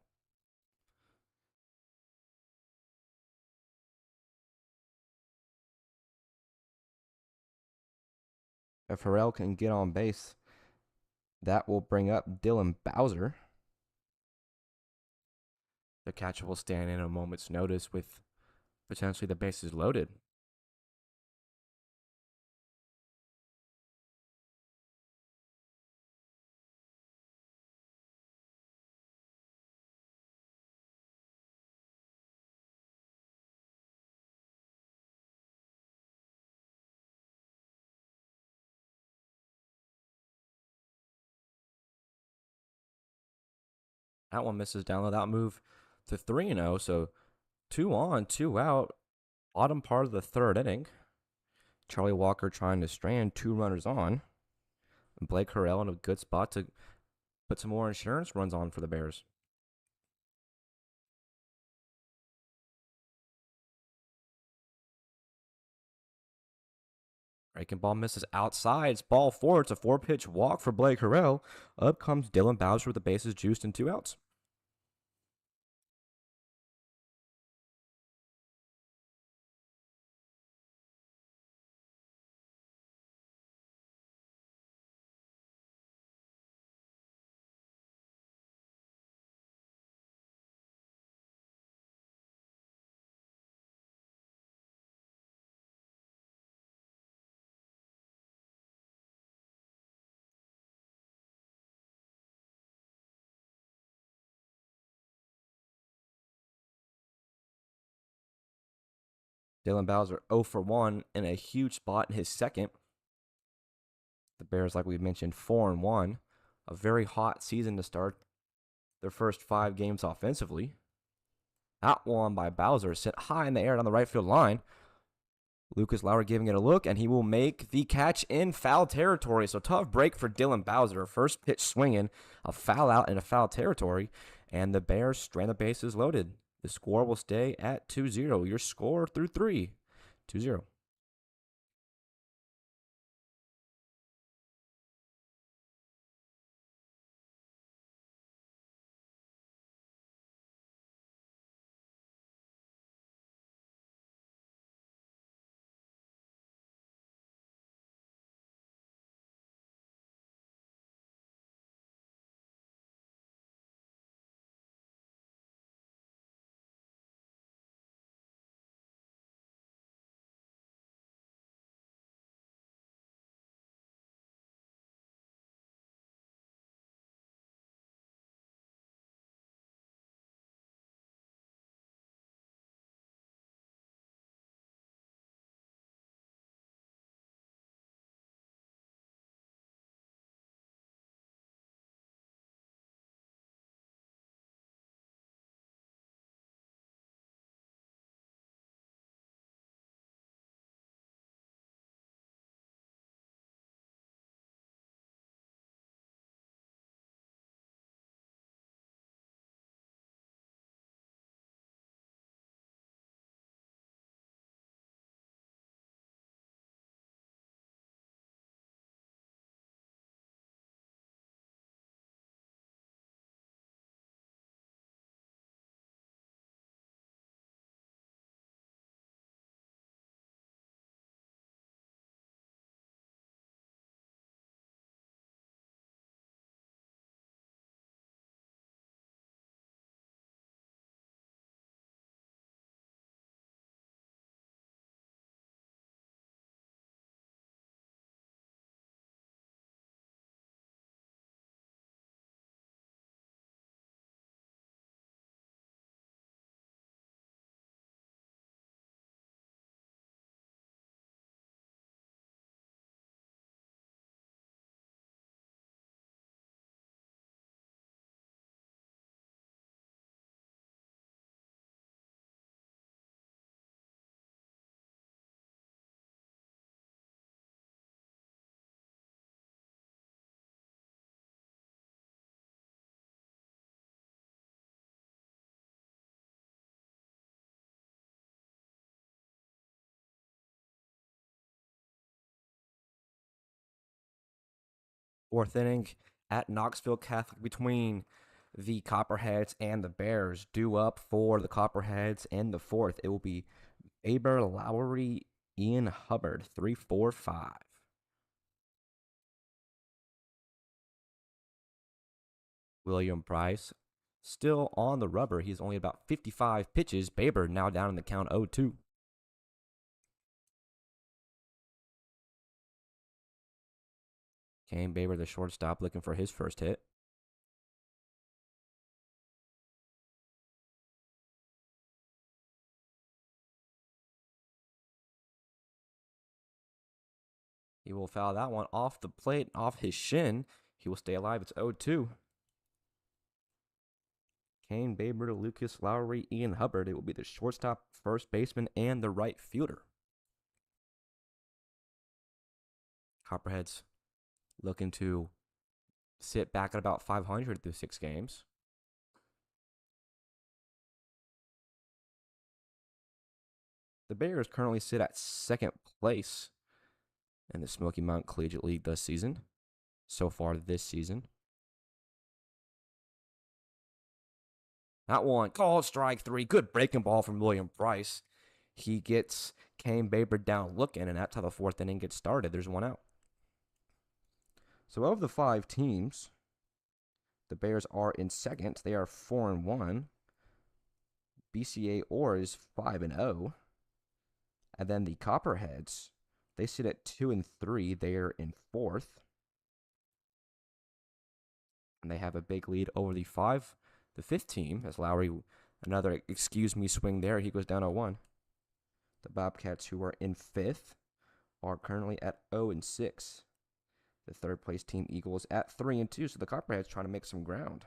If Harrell can get on base, that will bring up Dylan Bowser. The catcher will stand in a moment's notice with potentially the bases loaded. That one misses down without move to 3-0. So 2 on, 2 out. Bottom part of the third inning. Charlie Walker trying to strand 2 runners on. And Blake Harrell in a good spot to put some more insurance runs on for the Bears. Breaking ball misses outside. It's ball 4. It's a 4-pitch walk for Blake Harrell. Up comes Dylan Bowser with the bases juiced and 2 outs. Dylan Bowser 0 for 1 in a huge spot in his second. The Bears, like we mentioned, 4-1. A very hot season to start their first 5 games offensively. That one by Bowser sent high in the air down the right field line. Lucas Lauer giving it a look, and he will make the catch in foul territory. So tough break for Dylan Bowser. First pitch swinging, a foul out in a foul territory, and the Bears strand the bases loaded. The score will stay at 2-0. Your score through 3, 2-0. Fourth inning at Knoxville Catholic between the Copperheads and the Bears. Due up for the Copperheads in the fourth. It will be Aber Lowry, Ian Hubbard, 3-4-5. William Price still on the rubber. He's only about 55 pitches. Baber now down in the count 0-2. Kane Baber, the shortstop, looking for his first hit. He will foul that one off the plate, off his shin. He will stay alive. It's 0-2. Kane Baber, Lucas Lowry, Ian Hubbard. It will be the shortstop, first baseman, and the right fielder. Copperheads looking to sit back at about 500 through 6 games. The Bears currently sit at second place in the Smoky Mountain Collegiate League this season. So far this season. That one, called strike 3. Good breaking ball from William Price. He gets Kane Baber down looking, and that's how the fourth inning gets started. There's one out. So of the 5 teams, the Bears are in second. They are 4-1. BCA Orr is 5-0. And then the Copperheads, they sit at 2-3. They are in fourth. And they have a big lead over the fifth team, as Lowry, another excuse me swing there. He goes down 0-1. The Bobcats, who are in fifth, are currently at 0-6. The third place team, Eagles, at 3-2. So the Copperheads trying to make some ground.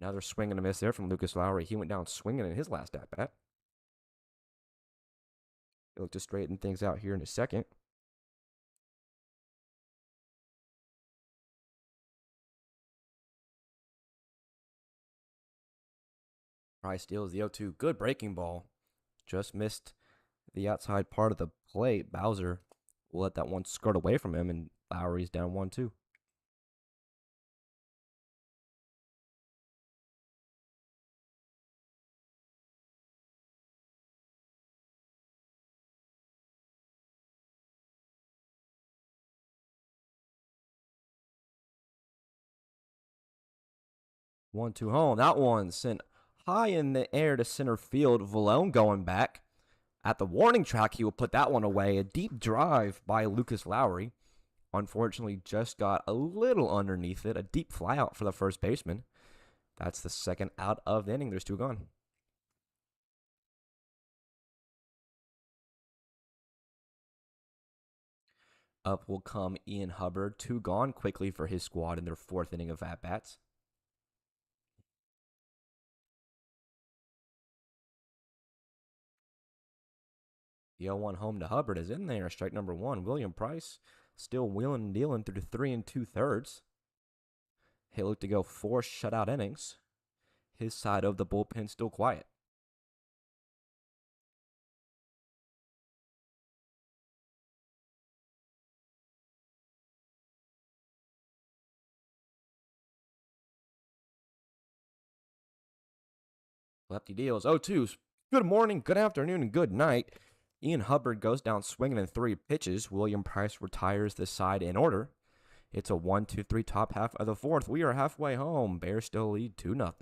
Another swing and a miss there from Lucas Lowry. He went down swinging in his last at bat. He'll look to straighten things out here in a second. Price steals the 0-2. Good breaking ball. Just missed the outside part of the plate. Bowser will let that one skirt away from him, and Lowry's down 1-2. One, two home. That one sent high in the air to center field. Valone going back. At the warning track, he will put that one away. A deep drive by Lucas Lowry. Unfortunately, just got a little underneath it. A deep fly out for the first baseman. That's the second out of the inning. There's 2 gone. Up will come Ian Hubbard. 2 gone quickly for his squad in their 4th inning of at-bats. The 0-1 home to Hubbard is in there. Strike number 1. William Price still wheeling and dealing through 3 2/3. He'll look to go 4 shutout innings. His side of the bullpen still quiet. Lefty deals 0-2. Good morning, good afternoon, and good night. Ian Hubbard goes down swinging in 3 pitches. William Price retires the side in order. It's a 1-2-3 top half of the 4th. We are halfway home. Bears still lead 2-0.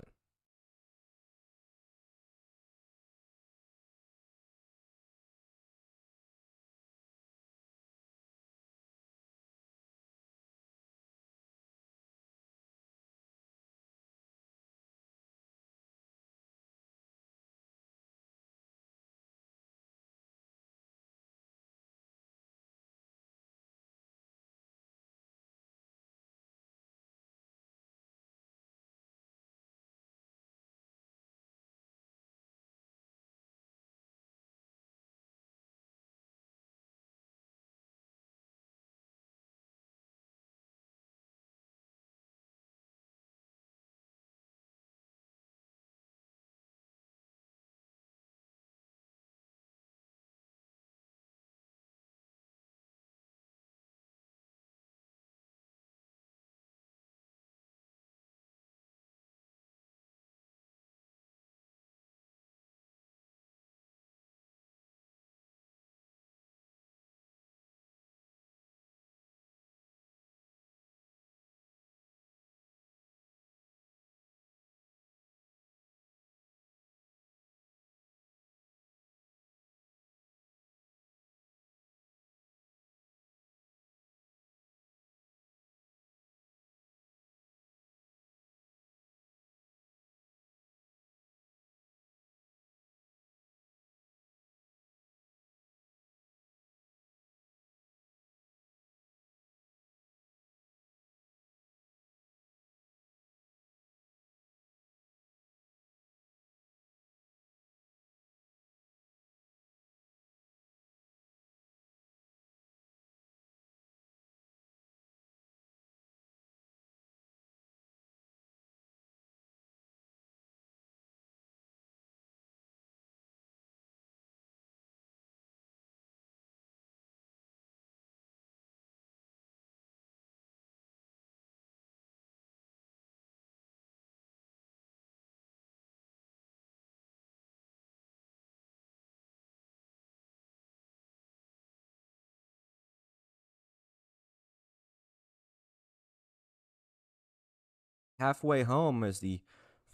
Halfway home as the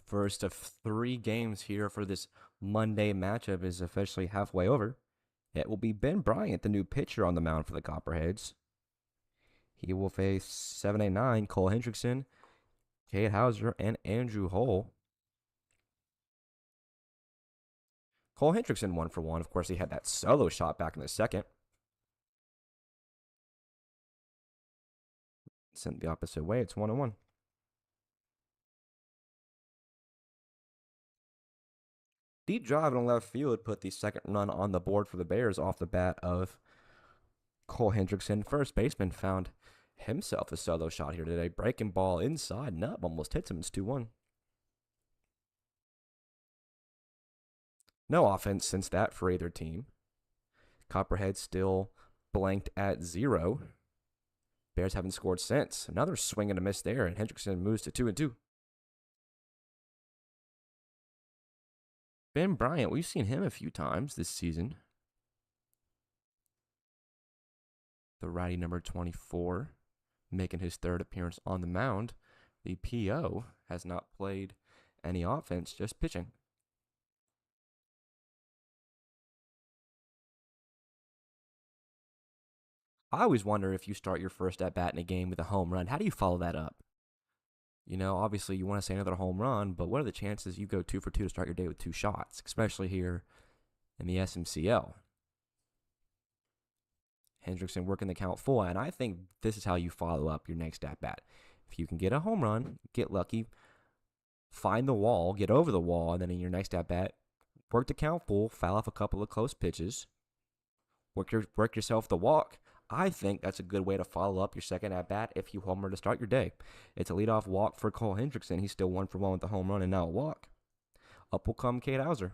first of 3 games here for this Monday matchup is officially halfway over. It will be Ben Bryant, the new pitcher on the mound for the Copperheads. He will face 7'9" Cole Hendrickson, Cade Hauser, and Andrew Hull. Cole Hendrickson 1-for-1. Of course, he had that solo shot back in the second. Sent the opposite way. It's 1-1. Deep drive in left field put the second run on the board for the Bears off the bat of Cole Hendrickson. First baseman found himself a solo shot here today. Breaking ball inside and up. Almost hits him. It's 2-1. No offense since that for either team. Copperhead still blanked at 0. Bears haven't scored since. Another swing and a miss there, and Hendrickson moves to 2-2. Ben Bryant, we've seen him a few times this season. The righty number 24, making his third appearance on the mound. The PO has not played any offense, just pitching. I always wonder if you start your first at bat in a game with a home run, how do you follow that up? You know, obviously you want to say another home run, but what are the chances you go 2 for 2 to start your day with 2 shots, especially here in the SMCL? Hendrickson working the count full, and I think this is how you follow up your next at bat. If you can get a home run, get lucky, find the wall, get over the wall, and then in your next at bat, work the count full, foul off a couple of close pitches, work yourself the walk. I think that's a good way to follow up your second at bat if you homer to start your day. It's a leadoff walk for Cole Hendrickson. He's still 1-for-1 with the home run and now a walk. Up will come Cade Hauser.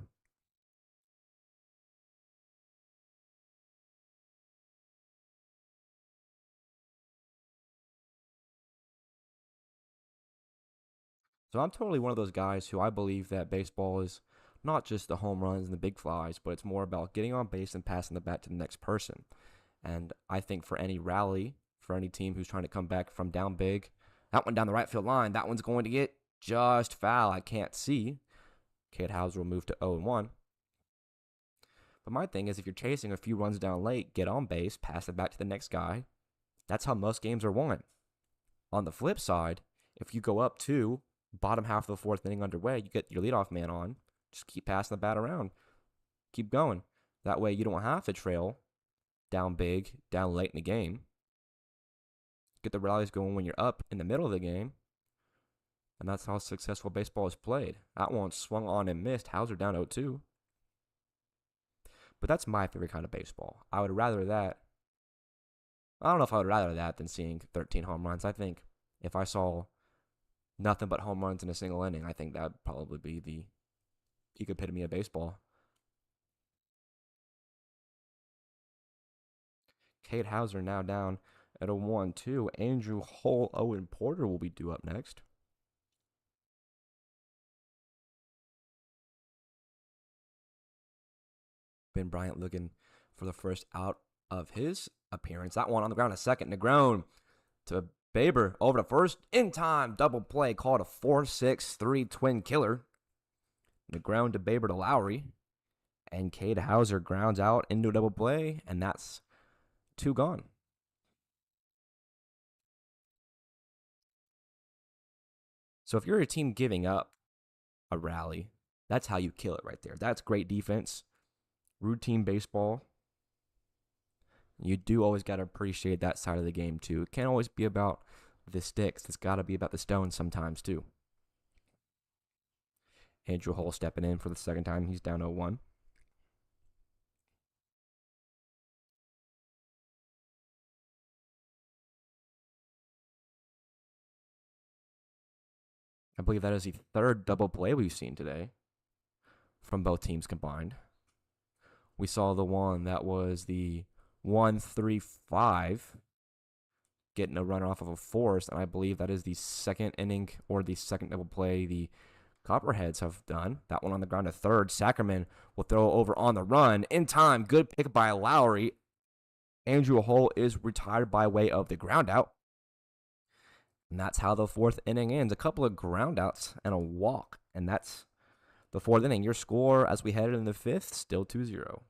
So I'm totally one of those guys who I believe that baseball is not just the home runs and the big flies, but it's more about getting on base and passing the bat to the next person. And I think for any rally, for any team who's trying to come back from down big, that one down the right field line, that one's going to get just foul. I can't see. Cade Hauser will move to 0-1. But my thing is, if you're chasing a few runs down late, get on base, pass it back to the next guy. That's how most games are won. On the flip side, if you go up 2, bottom half of the 4th inning underway, you get your leadoff man on. Just keep passing the bat around. Keep going. That way you don't have to trail down big, down late in the game. Get the rallies going when you're up in the middle of the game. And that's how successful baseball is played. That one swung on and missed. Hauser down 0-2. But that's my favorite kind of baseball. I would rather that. I don't know if I would rather that than seeing 13 home runs. I think if I saw nothing but home runs in a single inning, I think that would probably be the epitome of baseball. Cade Hauser now down at a 1-2. Andrew Hull, Owen Porter will be due up next. Ben Bryant looking for the first out of his appearance. That one on the ground, a second. Negron to Baber over to first. In time, double play called a 4-6-3 twin killer. Negron to Baber to Lowry. And Cade Hauser grounds out into a double play, and that's 2 gone. So if you're a team giving up a rally, that's how you kill it right there. That's great defense. Routine baseball. You do always got to appreciate that side of the game, too. It can't always be about the sticks. It's got to be about the stones sometimes, too. Andrew Hull stepping in for the second time. He's down 0-1. I believe that is the 3rd double play we've seen today from both teams combined. We saw the one that was the 1-3-5 getting a run off of a force, and I believe that is the 2nd inning or the 2nd double play the Copperheads have done. That one on the ground to 3rd. Sackerman will throw over on the run. In time, good pick by Lowry. Andrew Hull is retired by way of the ground out. And that's how the fourth inning ends. A couple of groundouts and a walk. And that's the fourth inning. Your score as we headed in the fifth, still 2-0.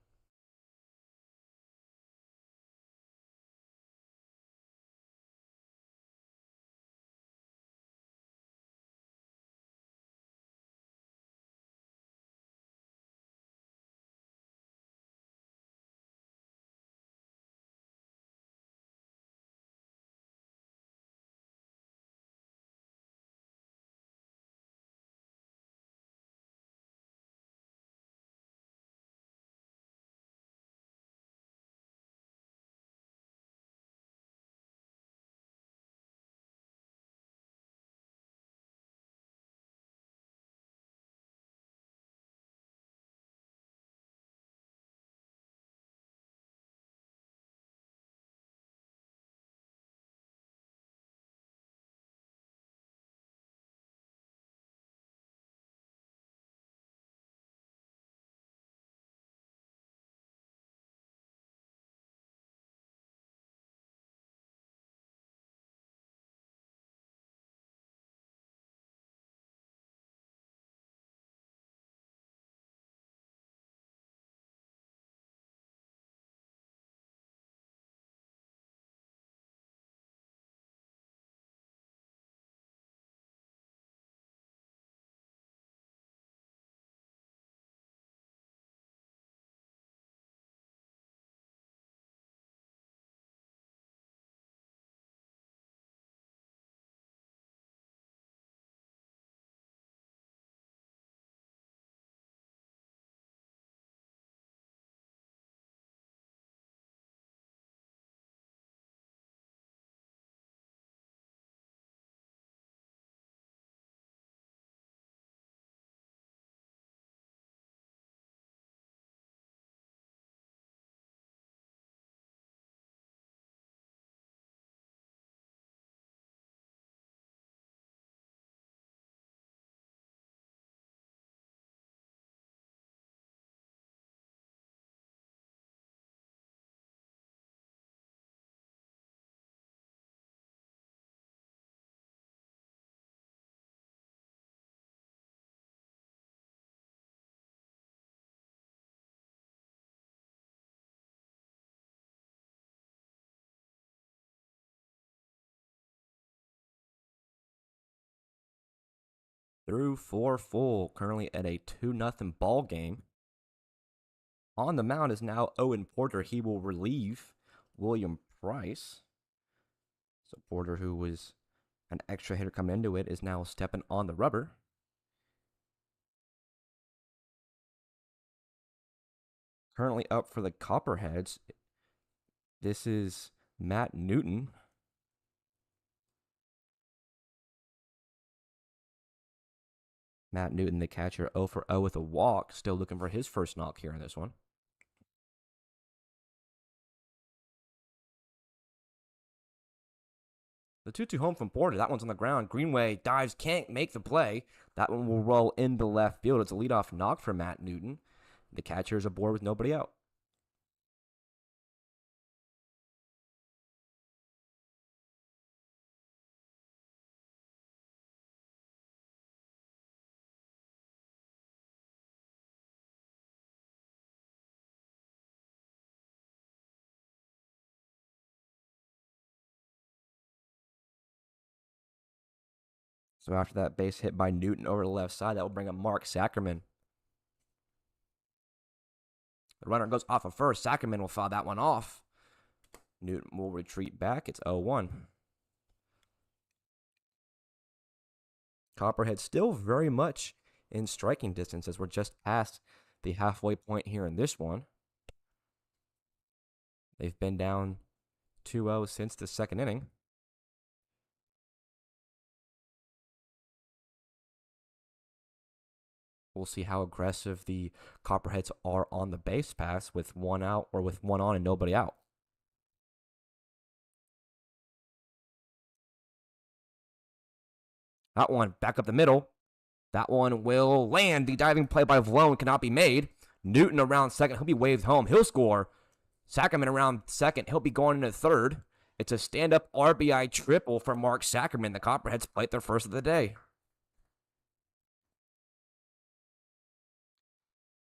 Through four full, currently at a 2-0 ball game. On the mound is now Owen Porter. He will relieve William Price. So Porter, who was an extra hitter coming into it, is now stepping on the rubber. Currently up for the Copperheads, this is Matt Newton. Matt Newton, the catcher, 0 for 0 with a walk. Still looking for his first knock here in this one. The 2-2 home from Porter. That one's on the ground. Greenway dives, can't make the play. That one will roll into left field. It's a leadoff knock for Matt Newton. The catcher is aboard with nobody out. So after that base hit by Newton over the left side, that will bring up Mark Sackerman. The runner goes off of first. Sackerman will foul that one off. Newton will retreat back. It's 0-1. Copperhead still very much in striking distance as we're just past the halfway point here in this one. They've been down 2-0 since the second inning. We'll see how aggressive the Copperheads are on the base pass with one out or with one on and nobody out. That one back up the middle. That one will land. The diving play by Vlone cannot be made. Newton around second. He'll be waved home. He'll score. Sackerman around second. He'll be going into third. It's a stand-up RBI triple for Mark Sackerman. The Copperheads played their first of the day.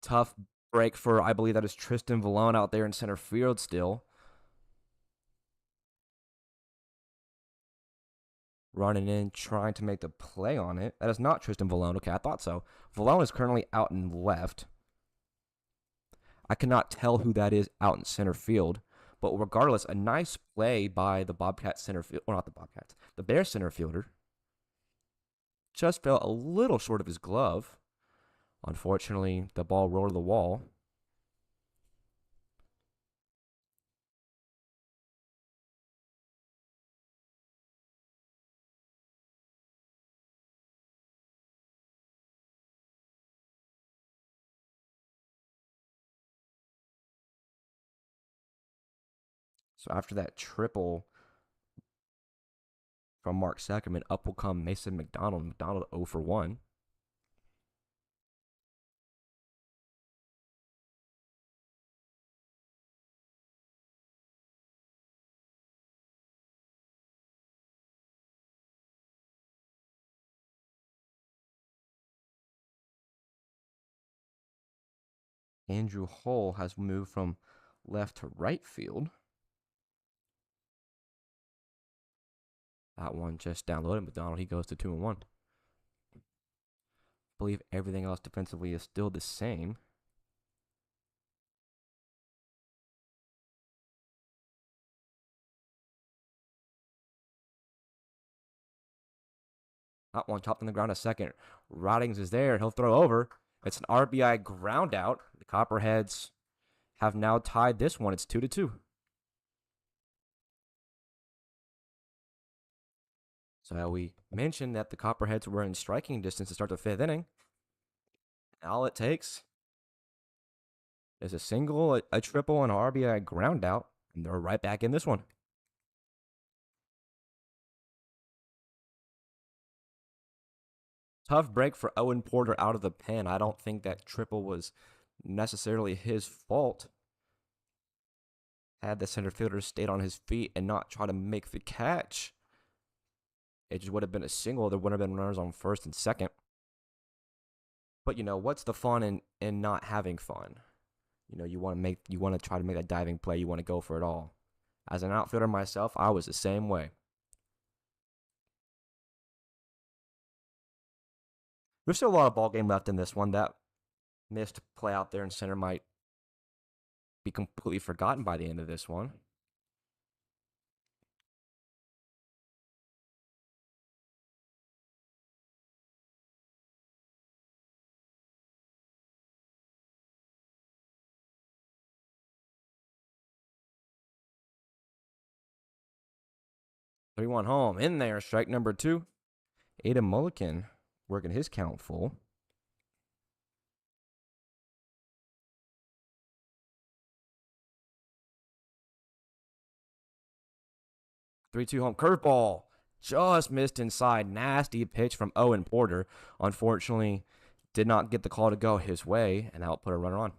Tough break for, I believe that is Tristan Vallone out there in center field still. Running in, trying to make the play on it. That is not Tristan Vallone. Okay, I thought so. Vallone is currently out in left. I cannot tell who that is out in center field. But regardless, a nice play by the Bobcats center field, or not the Bobcats, the Bears center fielder. Just fell a little short of his glove. Unfortunately, the ball rolled to the wall. So after that triple from Mark Sackerman, up will come Mason McDonald. McDonald 0 for 1. Andrew Hull has moved from left to right field. That one just downloaded. McDonald, he goes to 2-1. I believe everything else defensively is still the same. That one chopped on the ground a second. Ridings is there. He'll throw over. It's an RBI ground out. The Copperheads have now tied this one. It's 2-2. So we mentioned that the Copperheads were in striking distance to start the fifth inning. All it takes is a single, a triple, and an RBI ground out, and they're right back in this one. Tough break for Owen Porter out of the pen. I don't think that triple was necessarily his fault. Had the center fielder stayed on his feet and not try to make the catch, it just would have been a single. There would have been runners on first and second. But what's the fun in not having fun? You want to try to make a diving play. You want to go for it all. As an outfielder myself, I was the same way. There's still a lot of ball game left in this one. That missed play out there in center might be completely forgotten by the end of this one. Three one home in there. Strike number 2. Adam Mulliken working his count full. 3-2 home curveball. Just missed inside. Nasty pitch from Owen Porter. Unfortunately, did not get the call to go his way, and that put a runner on.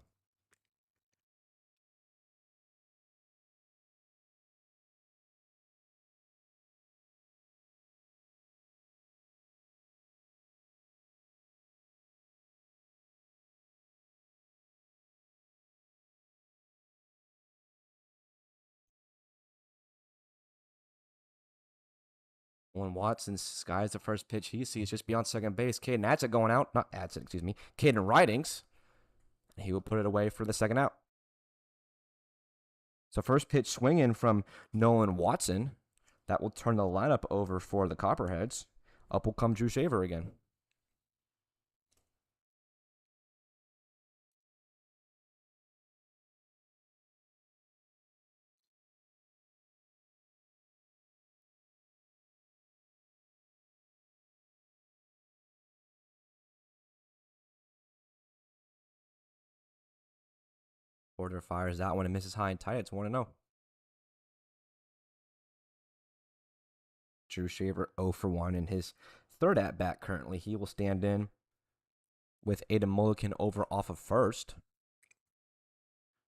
When Watson skies the first pitch he sees just beyond second base, Caden Adsit going out. Not Adsit, excuse me. Caden Ridings. He will put it away for the second out. So first pitch swinging from Nolan Watson. That will turn the lineup over for the Copperheads. Up will come Drew Shaver again. Porter fires that one and misses high and tight. It's 1-0. Drew Shaver 0 for 1 in his third at bat currently. He will stand in with Adam Mulliken over off of first.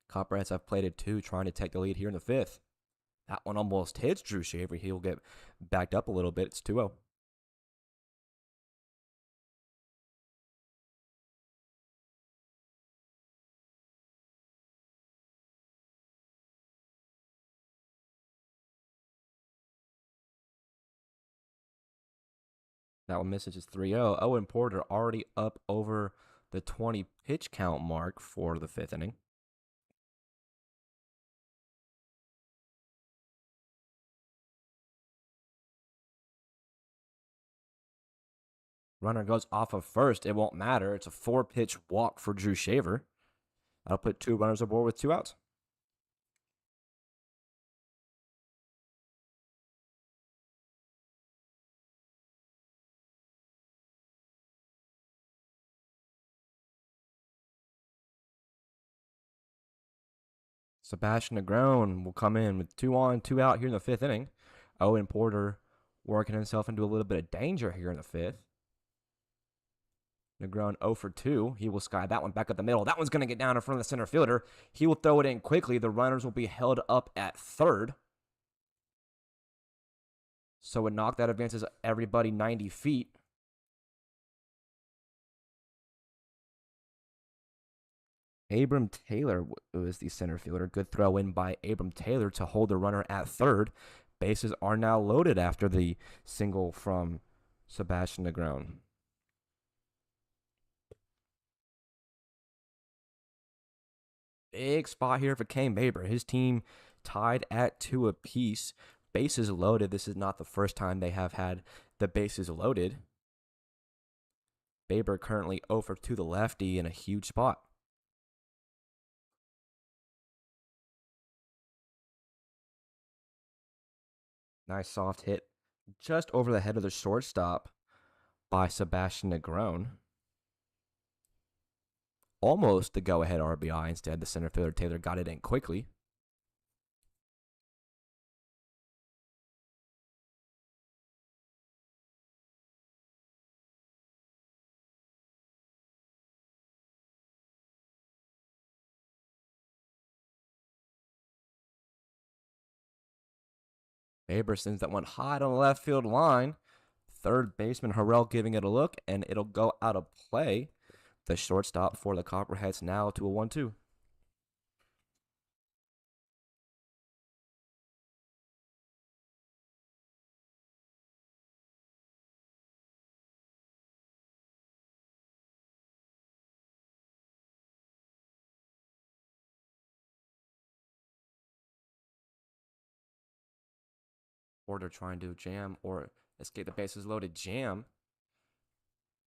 Copperheads have played it 2, trying to take the lead here in the fifth. That one almost hits Drew Shaver. He'll get backed up a little bit. It's 2-0. That one misses. It's 3-0. Owen Porter already up over the 20 pitch count mark for the fifth inning. Runner goes off of first. It won't matter. It's a 4-pitch walk for Drew Shaver. That'll put 2 runners aboard with 2 outs. Sebastian Negron will come in with 2 on, 2 out here in the fifth inning. Owen Porter working himself into a little bit of danger here in the fifth. Negron 0 for 2. He will sky that one back up the middle. That one's going to get down in front of the center fielder. He will throw it in quickly. The runners will be held up at third. So a knock that advances everybody 90 feet. Abram Taylor was the center fielder. Good throw in by Abram Taylor to hold the runner at third. Bases are now loaded after the single from Sebastian Negron. Big spot here for Kane Baber. His team tied at 2 apiece. Bases loaded. This is not the first time they have had the bases loaded. Baber currently 0 for 2 the lefty in a huge spot. Nice soft hit just over the head of the shortstop by Sebastian Negron. Almost the go-ahead RBI. Instead, the center fielder Taylor got it in quickly. Baber sends that one high on the left field line. Third baseman Harrell giving it a look, and it'll go out of play. The shortstop for the Copperheads now to a 1-2. Porter trying to jam or escape the bases loaded jam.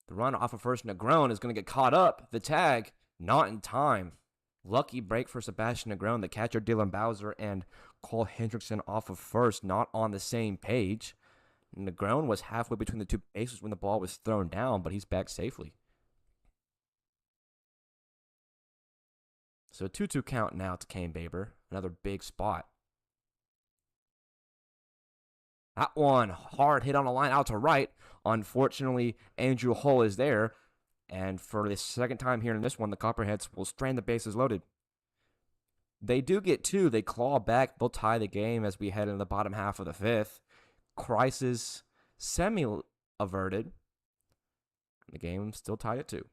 The run off of first Negron is going to get caught up. The tag, not in time. Lucky break for Sebastian Negron. The catcher Dylan Bowser and Cole Hendrickson off of first, not on the same page. Negron was halfway between the two bases when the ball was thrown down, but he's back safely. So 2-2 count now to Kane Baber. Another big spot. That one hard hit on the line out to right. Unfortunately, Andrew Hull is there. And for the second time here in this one, the Copperheads will strand the bases loaded. They do get 2. They claw back. They'll tie the game as we head into the bottom half of the fifth. Crisis semi-averted. The game still tied at 2.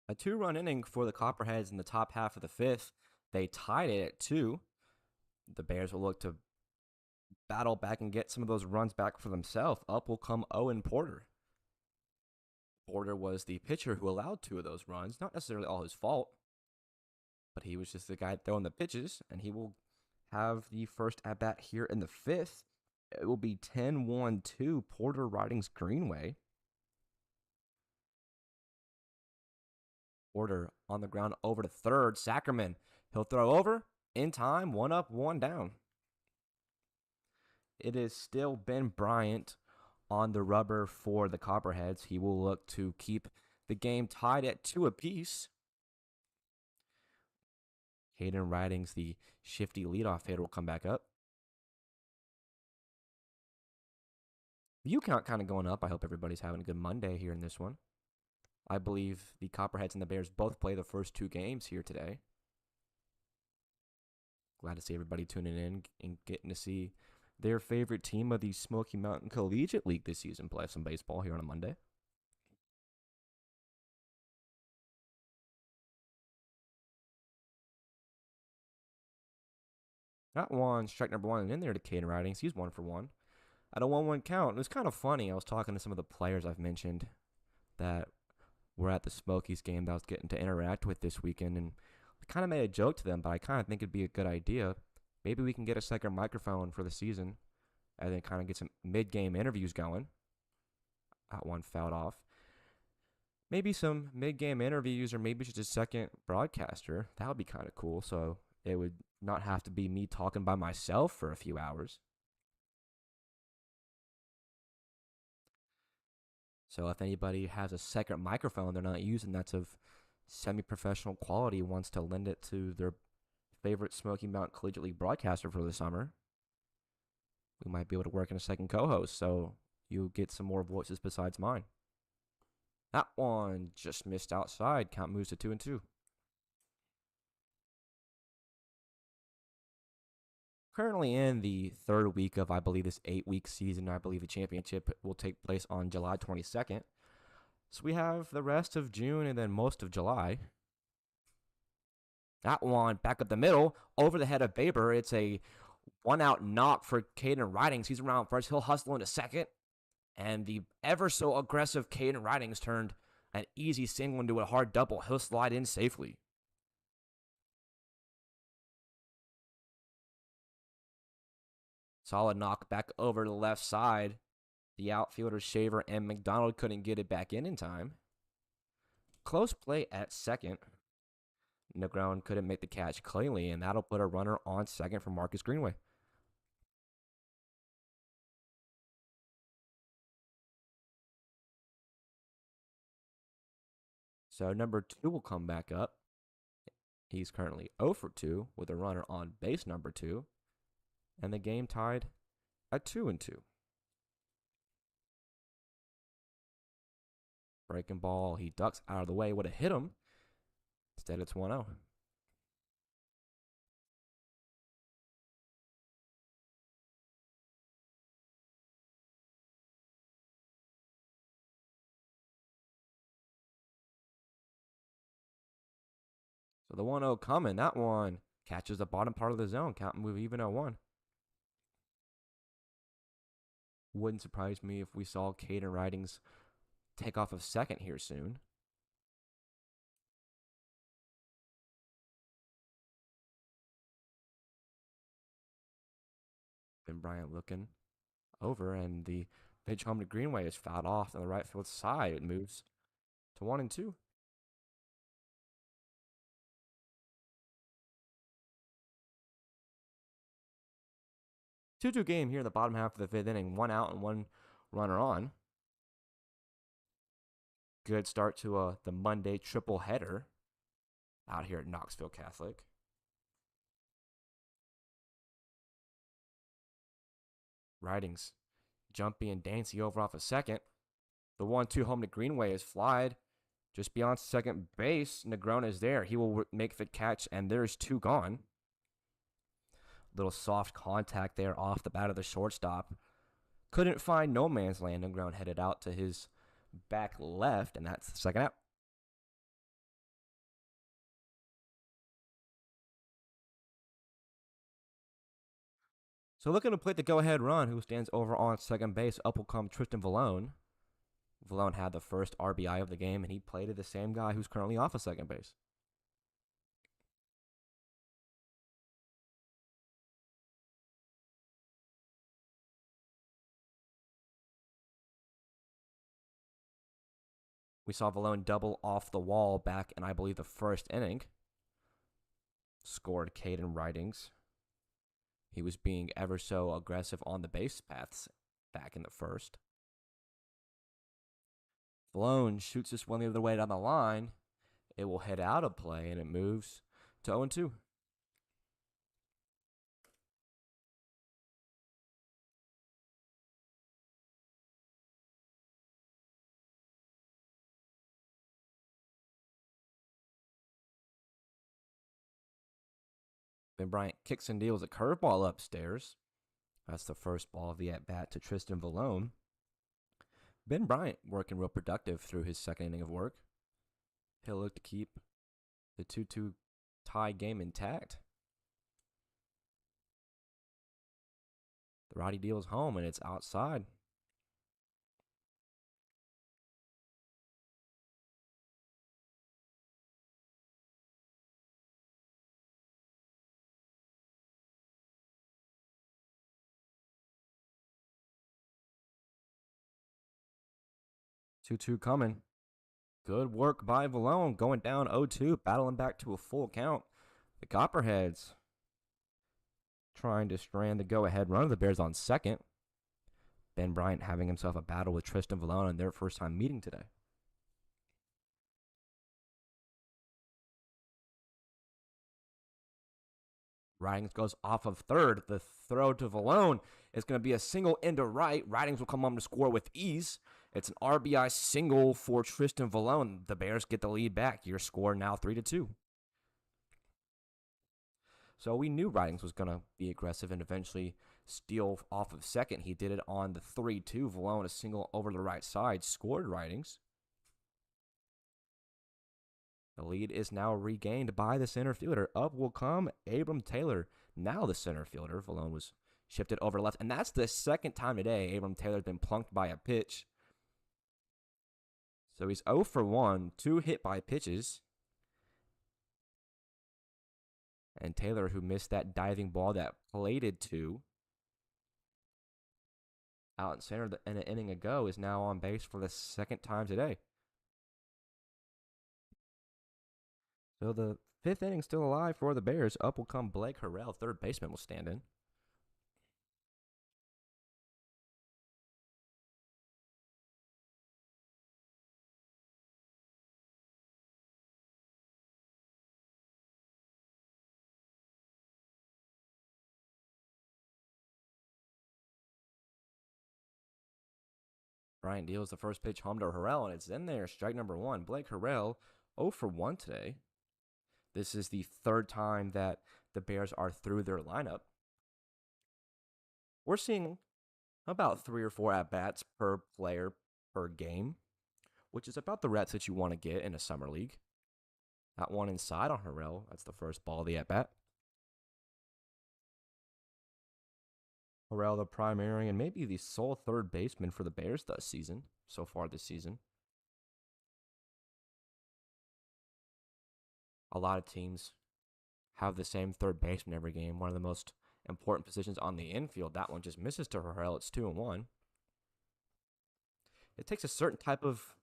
A 2-run inning for the Copperheads in the top half of the fifth. They tied it at 2. The Bears will look to battle back and get some of those runs back for themselves. Up will come Owen Porter. Porter was the pitcher who allowed 2 of those runs. Not necessarily all his fault, but he was just the guy throwing the pitches, and he will have the first at-bat here in the fifth. It will be 10-1-2 Porter Ridings Greenway. Porter on the ground over to third. Sackerman, he'll throw over in time. 1 up, 1 down. It is still Ben Bryant on the rubber for the Copperheads. He will look to keep the game tied at 2 apiece. Caden Ridings, the shifty leadoff hitter, will come back up. View count kind of going up. I hope everybody's having a good Monday here in this one. I believe the Copperheads and the Bears both play the first 2 games here today. Glad to see everybody tuning in and getting to see their favorite team of the Smoky Mountain Collegiate League this season play some baseball here on a Monday. Got one, strike number 1 in there to Caden Ridings. He's 1 for 1. At a 1-1 count, it was kind of funny. I was talking to some of the players I've mentioned that were at the Smokies game that I was getting to interact with this weekend, and I kind of made a joke to them, but I kind of think it'd be a good idea. Maybe we can get a second microphone for the season and then kind of get some mid-game interviews going. That one fouled off. Maybe some mid-game interviews, or maybe just a second broadcaster. That would be kind of cool, so it would not have to be me talking by myself for a few hours. So if anybody has a second microphone they're not using that's of semi-professional quality, wants to lend it to their favorite Smoky Mountain Collegiate League broadcaster for the summer, we might be able to work in a second co-host, so you get some more voices besides mine. That one just missed outside. Count moves to 2-2. Currently in the third week of, I believe, this 8-week season. I believe the championship will take place on July 22nd. So we have the rest of June and then most of July. That one back up the middle, over the head of Baber. It's a 1-out knock for Caden Ridings. He's around first. He'll hustle into second. And the ever so aggressive Caden Ridings turned an easy single into a hard double. He'll slide in safely. Solid knock back over to the left side. The outfielders Shaver and McDonald couldn't get it back in time. Close play at second. Negron couldn't make the catch cleanly, and that'll put a runner on second for Marcus Greenway. So number 2 will come back up. He's currently 0 for 2 with a runner on base number 2. And the game tied at 2-2. Breaking ball, he ducks out of the way. Would have hit him. Instead, it's 1-0. So the 1-0 coming. That one catches the bottom part of the zone. Count and move even 0-1. Wouldn't surprise me if we saw Caden Ridings take off of second here soon. Ben Bryant looking over, and the pitch home to Greenway is fouled off on the right field side. It moves to 1-2. 2-2 game here in the bottom half of the fifth inning. 1 out and 1 runner on. Good start to the Monday triple header out here at Knoxville Catholic. Ridings jumpy and dancy over off a second. The 1-2 home to Greenway is flied just beyond second base. Negrona is there. He will make the catch, and there's 2 gone. Little soft contact there off the bat of the shortstop. Couldn't find no man's land. Negrona headed out to his back left, and that's the second out. So looking to play the go-ahead run, who stands over on second base. Up will come Tristan Vallone. Vallone had the first RBI of the game, and he played to the same guy who's currently off of second base. We saw Vallone double off the wall back in, I believe, the first inning. Scored Caden Ridings. He was being ever so aggressive on the base paths back in the first. Vallone shoots this one the other way down the line. It will hit out of play, and it moves to 0-2. Ben Bryant kicks and deals a curveball upstairs. That's the first ball of the at-bat to Tristan Vallone. Ben Bryant working real productive through his second inning of work. He'll look to keep the 2-2 tie game intact. The righty deals home, and it's outside. Two coming. Good work by Vallone, going down 0-2, battling back to a full count. The Copperheads trying to strand the go-ahead run of the Bears on second. Ben Bryant having himself a battle with Tristan Vallone in their first time meeting today. Ridings goes off of third. The throw to Vallone is going to be a single into right. Ridings will come home to score with ease. It's an RBI single for Tristan Vallone. The Bears get the lead back. Your score now 3-2. So we knew Ridings was going to be aggressive and eventually steal off of second. He did it on the 3-2. Vallone, a single over the right side, scored Ridings. The lead is now regained by the center fielder. Up will come Abram Taylor. Now the center fielder. Vallone was shifted over left. And that's the second time today Abram Taylor's been plunked by a pitch. So he's 0 for 1, 2 hit by pitches. And Taylor, who missed that diving ball that plated to out in center in an inning ago, is now on base for the second time today. So the fifth inning still alive for the Bears. Up will come Blake Harrell. Third baseman will stand in. Bryant deals the first pitch home to Harrell, and it's in there. Strike number one. Blake Harrell, 0 for 1 today. This is the third time that the Bears are through their lineup. We're seeing about 3 or 4 at-bats per player per game, which is about the reps that you want to get in a summer league. That one inside on Harrell. That's the first ball of the at-bat. Harrell, the primary and maybe the sole third baseman for the Bears so far this season. A lot of teams have the same third baseman every game. One of the most important positions on the infield. That one just misses to Harrell. It's 2-1. It takes a certain type of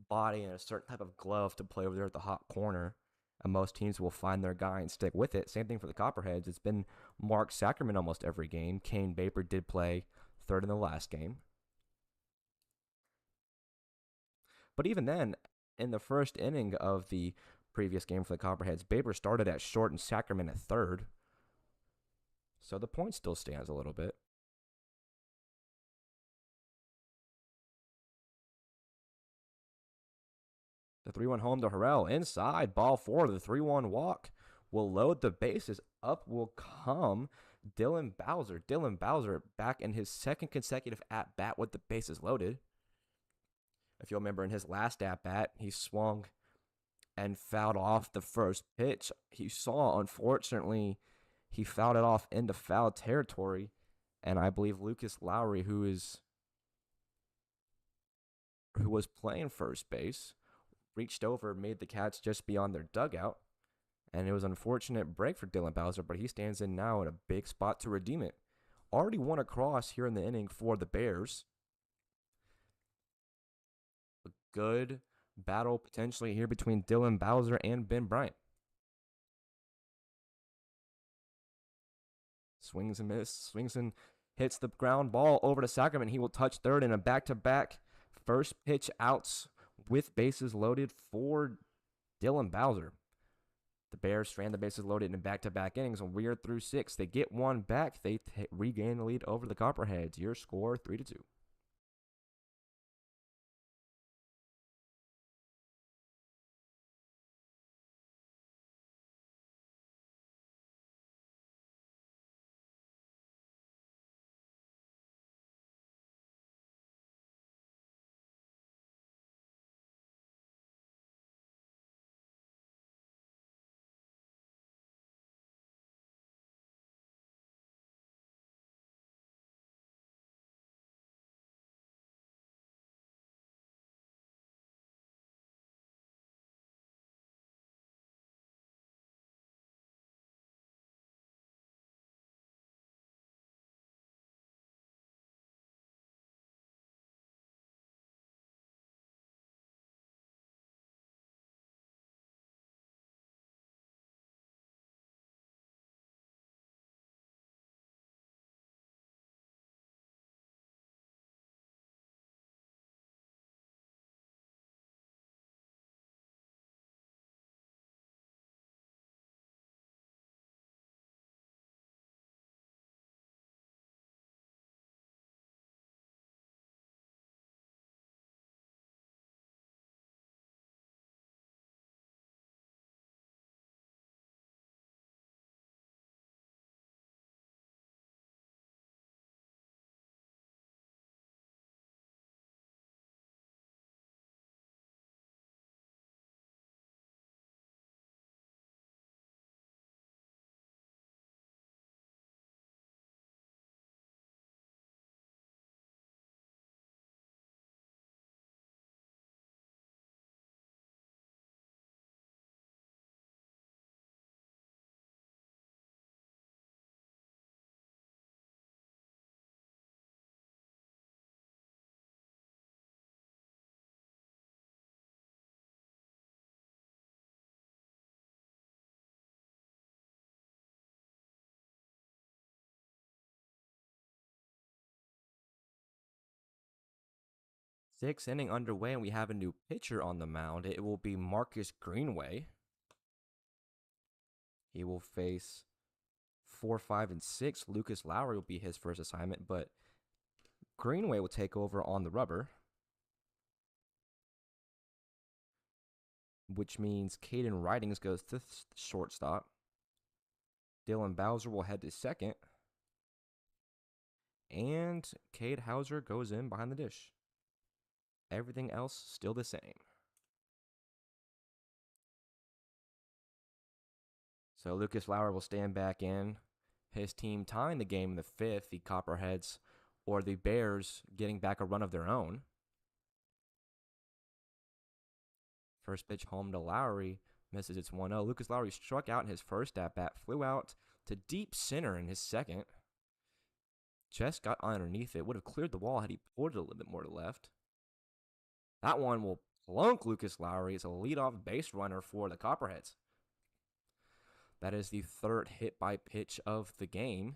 body and a certain type of glove to play over there at the hot corner. And most teams will find their guy and stick with it. Same thing for the Copperheads. It's been Mark Sackerman almost every game. Kane Baper did play third in the last game. But even then, in the first inning of the previous game for the Copperheads, Baper started at short and Sackerman at third. So the point still stands a little bit. The 3-1 home to Harrell. Inside, ball 4. The 3-1 walk will load the bases. Up will come Dylan Bowser. Dylan Bowser back in his second consecutive at-bat with the bases loaded. If you'll remember, in his last at-bat, he swung and fouled off the first pitch. He saw, unfortunately, he fouled it off into foul territory. And I believe Lucas Lowry, who was playing first base, reached over, made the catch just beyond their dugout. And it was an unfortunate break for Dylan Bowser, but he stands in now in a big spot to redeem it. Already won across here in the inning for the Bears. A good battle potentially here between Dylan Bowser and Ben Bryant. Swings and misses. Swings and hits the ground ball over to Sacramento. He will touch third in a back-to-back first pitch outs with bases loaded for Dylan Bowser. The Bears strand the bases loaded in back-to-back innings, and we are through 6. They get one back. They regain the lead over the Copperheads. Your score 3-2. Sixth inning underway, and we have a new pitcher on the mound. It will be Marcus Greenway. He will face 4, 5, and 6. Lucas Lowry will be his first assignment, but Greenway will take over on the rubber, which means Caden Ridings goes to shortstop. Dylan Bowser will head to second, and Cade Hauser goes in behind the dish. Everything else still the same. So Lucas Lowry will stand back in. His team tying the game in the 5th, the Copperheads, or the Bears getting back a run of their own. First pitch home to Lowry. Misses, it's 1-0. Lucas Lowry struck out in his first at-bat, flew out to deep center in his second. Just got underneath it. Would have cleared the wall had he pulled it a little bit more to the left. That one will plunk Lucas Lowry. It's a leadoff base runner for the Copperheads. That is the third hit-by-pitch of the game.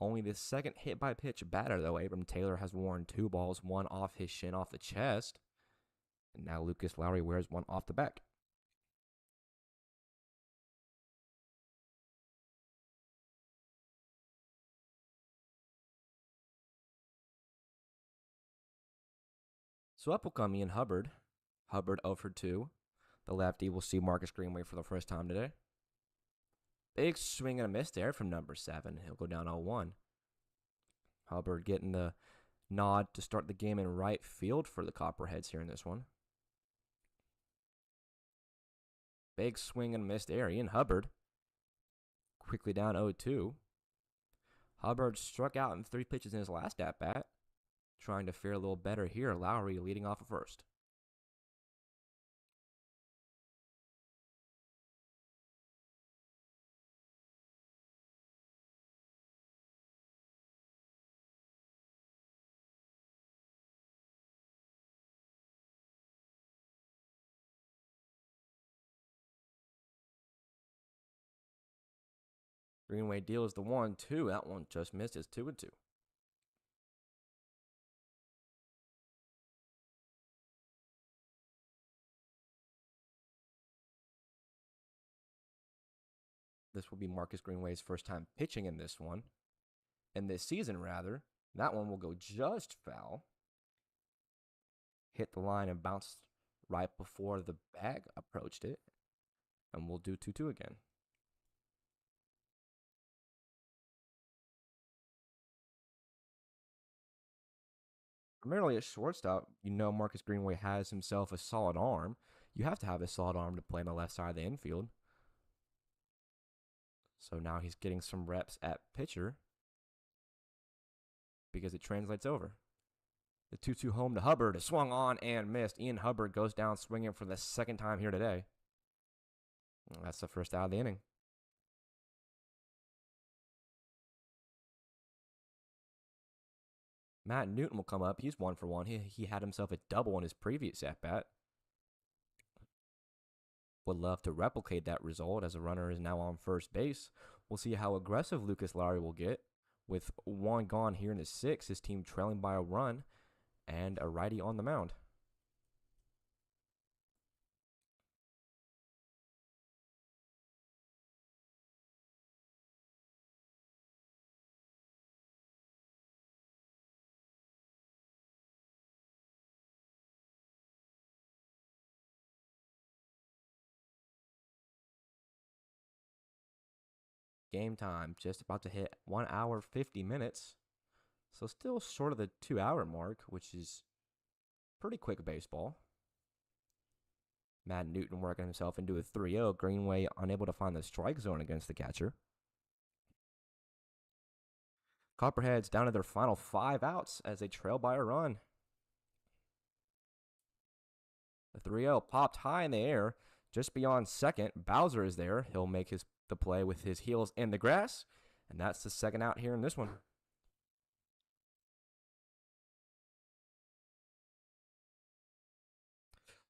Only the second hit-by-pitch batter, though. Abram Taylor has worn 2 balls, one off his shin, off the chest. And now Lucas Lowry wears one off the back. So up will come Ian Hubbard. Hubbard 0 for 2. The lefty will see Marcus Greenway for the first time today. Big swing and a miss there from number 7. He'll go down 0-1. Hubbard getting the nod to start the game in right field for the Copperheads here in this one. Big swing and a miss there. Ian Hubbard quickly down 0-2. Hubbard struck out in 3 pitches in his last at bat. Trying to fare a little better here. Lowry leading off at first. Greenway deals the 1-2. That one just missed. It's 2-2. This will be Marcus Greenway's first time pitching in this one. In this season, rather. That one will go just foul. Hit the line and bounced right before the bag approached it. And we'll do 2-2 again. Primarily at shortstop, Marcus Greenway has himself a solid arm. You have to have a solid arm to play on the left side of the infield. So now he's getting some reps at pitcher because it translates over. The 2-2 home to Hubbard is swung on and missed. Ian Hubbard goes down swinging for the second time here today. That's the first out of the inning. Matt Newton will come up. He's 1 for 1. He had himself a double in his previous at-bat. Would love to replicate that result as a runner is now on first base. We'll see how aggressive Lucas Lowry will get. With 1 gone here in the 6th, his team trailing by a run and a righty on the mound. Game time, just about to hit 1 hour 50 minutes. So still short of the 2-hour mark, which is pretty quick baseball. Matt Newton working himself into a 3-0. Greenway unable to find the strike zone against the catcher. Copperheads down to their final 5 outs as they trail by a run. The 3-0 popped high in the air just beyond second. Bowser is there. He'll make the play with his heels in the grass. And that's the second out here in this one.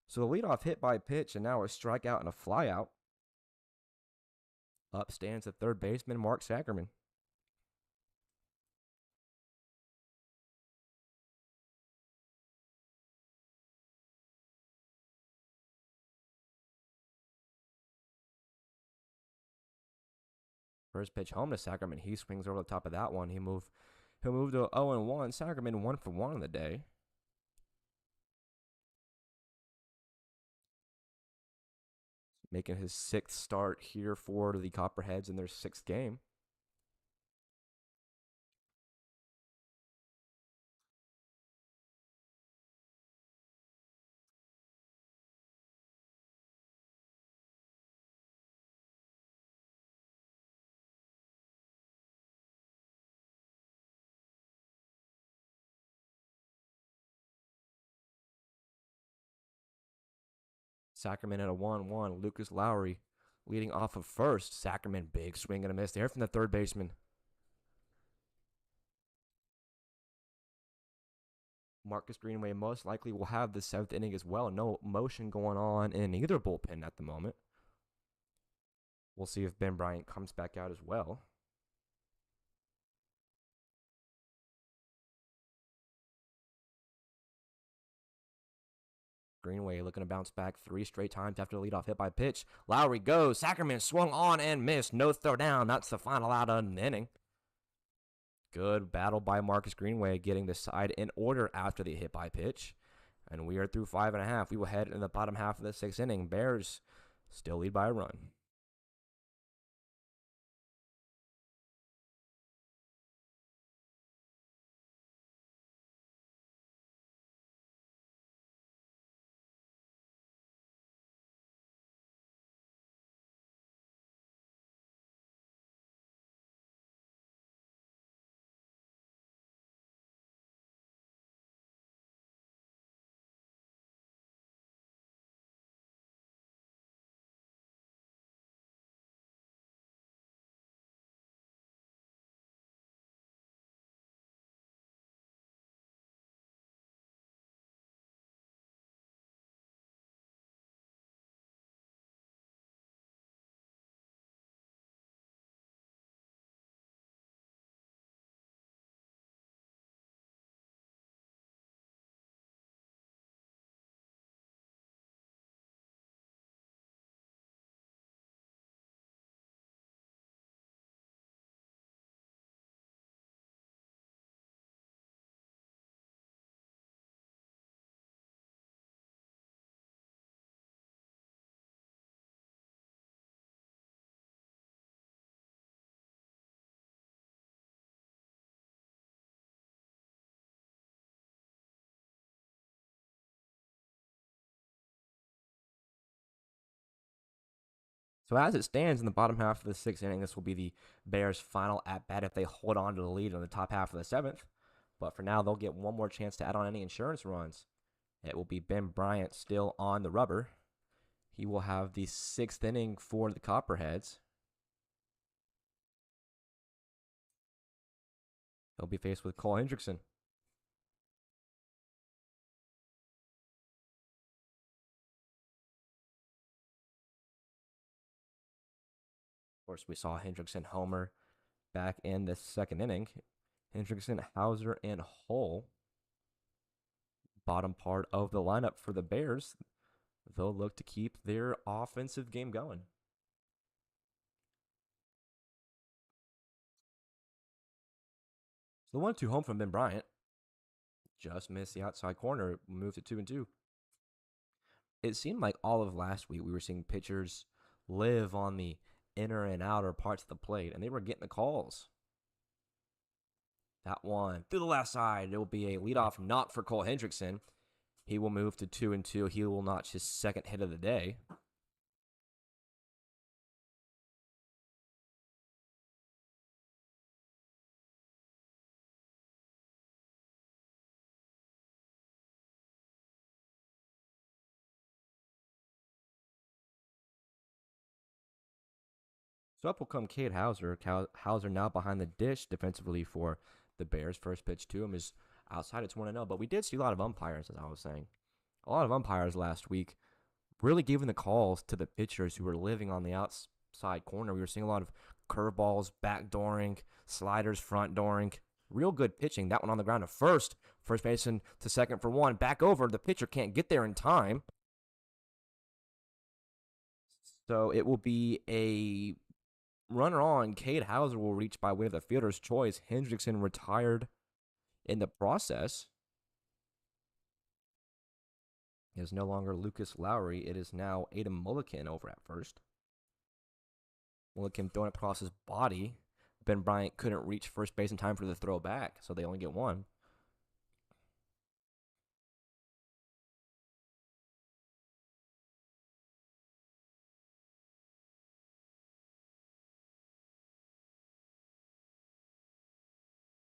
So the leadoff hit by pitch and now a strikeout and a flyout. Up stands the third baseman, Mark Sackerman. First pitch home to Sackerman. He swings over the top of that one. He'll move to 0-1. Sackerman 1 for 1 on the day. Making his 6th start here for the Copperheads in their 6th game. Sackerman at a 1-1. Lucas Lowry leading off of first. Sackerman, big swing and a miss there from the third baseman. Marcus Greenway most likely will have the 7th inning as well. No motion going on in either bullpen at the moment. We'll see if Ben Bryant comes back out as well. Greenway looking to bounce back 3 straight times after the leadoff hit by pitch. Lowry goes. Sackerman swung on and missed. No throw down. That's the final out of the inning. Good battle by Marcus Greenway getting the side in order after the hit by pitch. And we are through 5.5. We will head in the bottom half of the 6th inning. Bears still lead by a run. So as it stands in the bottom half of the sixth inning, this will be the Bears' final at bat if they hold on to the lead in the top half of the seventh. But for now, they'll get one more chance to add on any insurance runs. It will be Ben Bryant still on the rubber. He will have the sixth inning for the Copperheads. He'll be faced with Cole Hendrickson. Of course, we saw Hendrickson homer back in the second inning. Hendrickson, Hauser, and Hull. Bottom part of the lineup for the Bears. They'll look to keep their offensive game going. So the 1-2 home from Ben Bryant just missed the outside corner, moved to 2-2. It seemed like all of last week we were seeing pitchers live on the inner and outer parts of the plate, and they were getting the calls. That one through the left side. It will be a leadoff knock for Cole Hendrickson. He will move to 2-2. He will notch his second hit of the day. So up will come Cade Hauser. Hauser now behind the dish defensively for the Bears. First pitch to him is outside. It's 1-0. But we did see a lot of umpires, as I was saying. A lot of umpires last week really giving the calls to the pitchers who were living on the outside corner. We were seeing a lot of curveballs, backdooring, sliders, front dooring. Real good pitching. That one on the ground to first. First baseman to second for one. Back over. The pitcher can't get there in time. So it will be a runner on. Cade Hauser will reach by way of the fielder's choice. Hendrickson retired in the process. It is no longer Lucas Lowry. It is now Adam Mulliken over at first. Mulliken throwing it across his body. Ben Bryant couldn't reach first base in time for the throw back, so they only get one.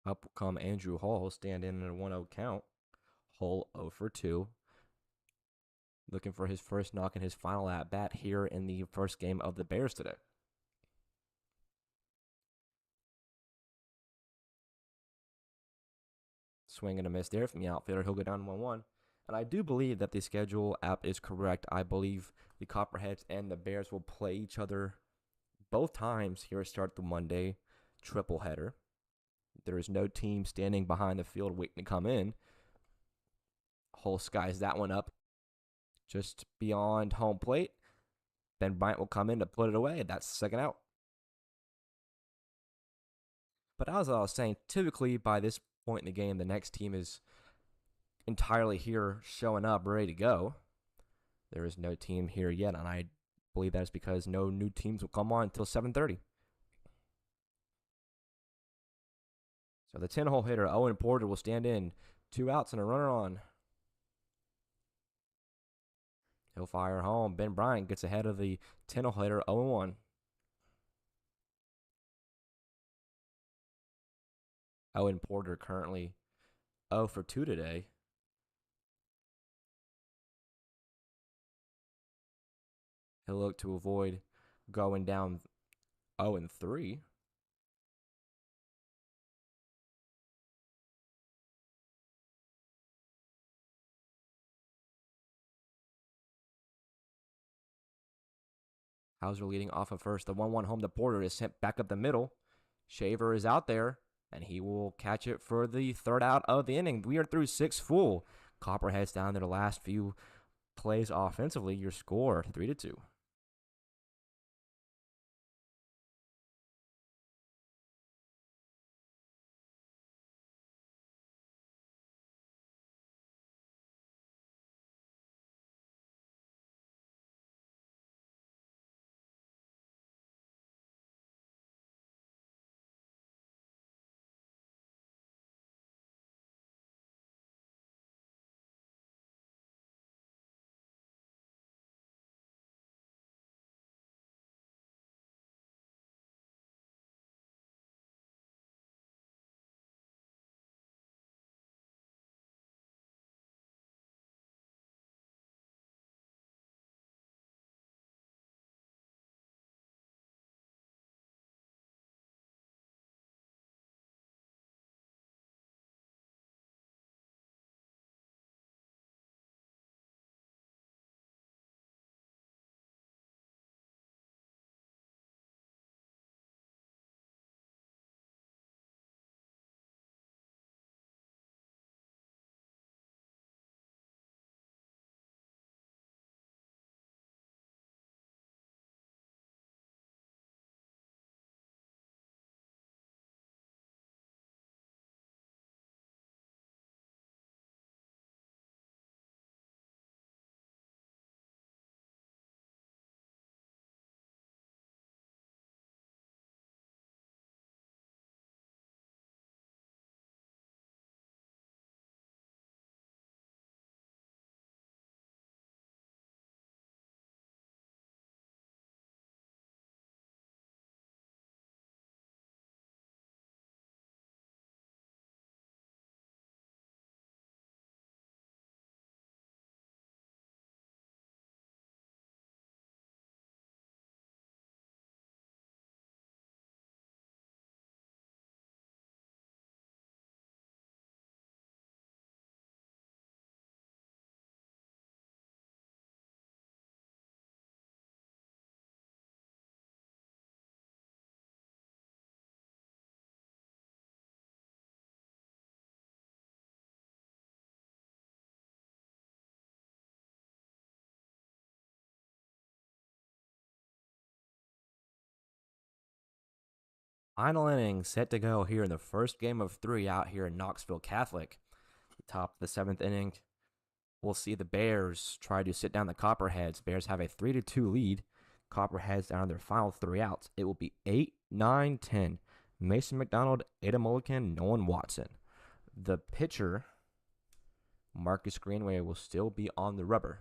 Up will come Andrew Hall, stand in a 1-0 count. Hull 0 for 2. Looking for his first knock and his final at bat here in the first game of the Bears today. Swing and a miss there from the outfielder. He'll go down 1-1. And I do believe that the schedule app is correct. I believe the Copperheads and the Bears will play each other both times here to start the Monday triple header. There is no team standing behind the field waiting to come in. Hull skies that one up just beyond home plate. Ben Bryant will come in to put it away. That's the second out. But as I was saying, typically by this point in the game, the next team is entirely here, showing up, ready to go. There is no team here yet, and I believe that is because no new teams will come on until 7:30. So the 10-hole hitter, Owen Porter, will stand in. 2 outs and a runner on. He'll fire home. Ben Bryant gets ahead of the 10-hole hitter, 0-1. Owen Porter currently 0 for 2 today. He'll look to avoid going down 0-3. Hauser leading off of first. The 1-1 home to Porter is sent back up the middle. Shaver is out there, and he will catch it for the third out of the inning. We are through 6 full. Copperheads down to the last few plays offensively. Your score 3-2. Final inning set to go here in the first game of 3 out here in Knoxville Catholic. Top of the 7th inning, we'll see the Bears try to sit down the Copperheads. Bears have a 3-2 lead. Copperheads down their final 3 outs. It will be 8, 9, 10. Mason McDonald, Ada Mulligan, Nolan Watson. The pitcher, Marcus Greenway, will still be on the rubber.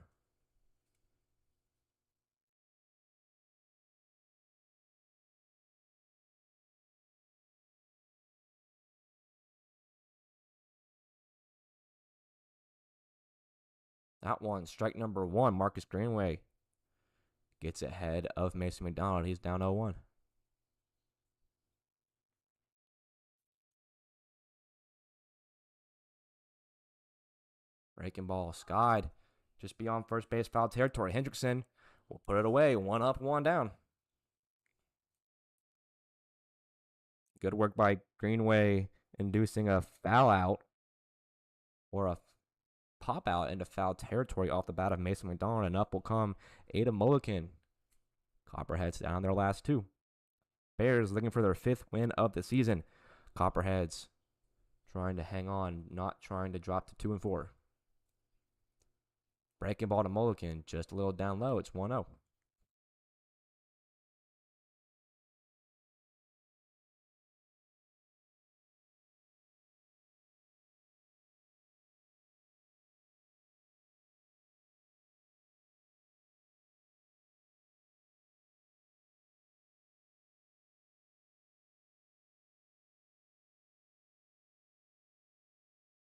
That one, strike number 1, Marcus Greenway gets ahead of Mason McDonald. He's down 0-1. Breaking ball, skied just beyond first base foul territory. Hendrickson will put it away. 1 up, 1 down. Good work by Greenway, inducing a foul out or a pop out into foul territory off the bat of Mason McDonald, and up will come Ada Mulligan. Copperheads down their last 2. Bears looking for their 5th win of the season. Copperheads trying to hang on, not trying to drop to 2-4. Breaking ball to Mulligan, just a little down low. It's 1-0.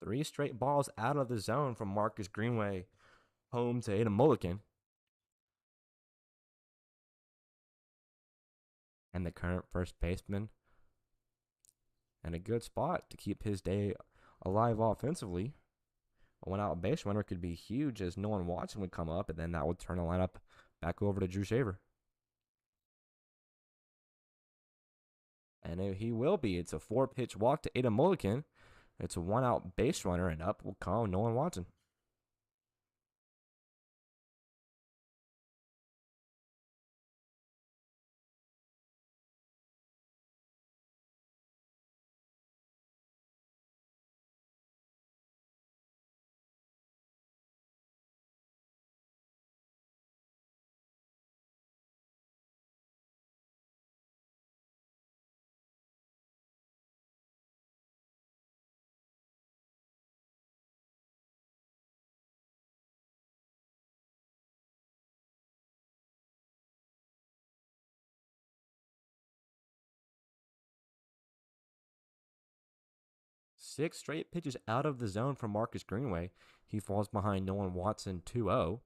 Three straight balls out of the zone from Marcus Greenway, home to Ada Mulligan. And the current first baseman in a good spot to keep his day alive offensively. A 1-out base runner could be huge as Nolan Watson would come up, and then that would turn the lineup back over to Drew Shaver. And he will be. It's a 4-pitch walk to Ada Mulligan. It's a 1-out base runner, and up will come Nolan Watson. Six straight pitches out of the zone from Marcus Greenway. He falls behind Nolan Watson 2-0.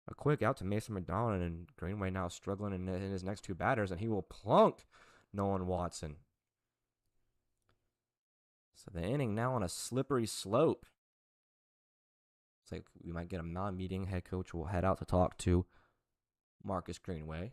A quick out to Mason McDonald, and Greenway now struggling in his next 2 batters, and he will plunk Nolan Watson. So the inning now on a slippery slope. It's like we might get a non-meeting. Head coach will head out to talk to Marcus Greenway.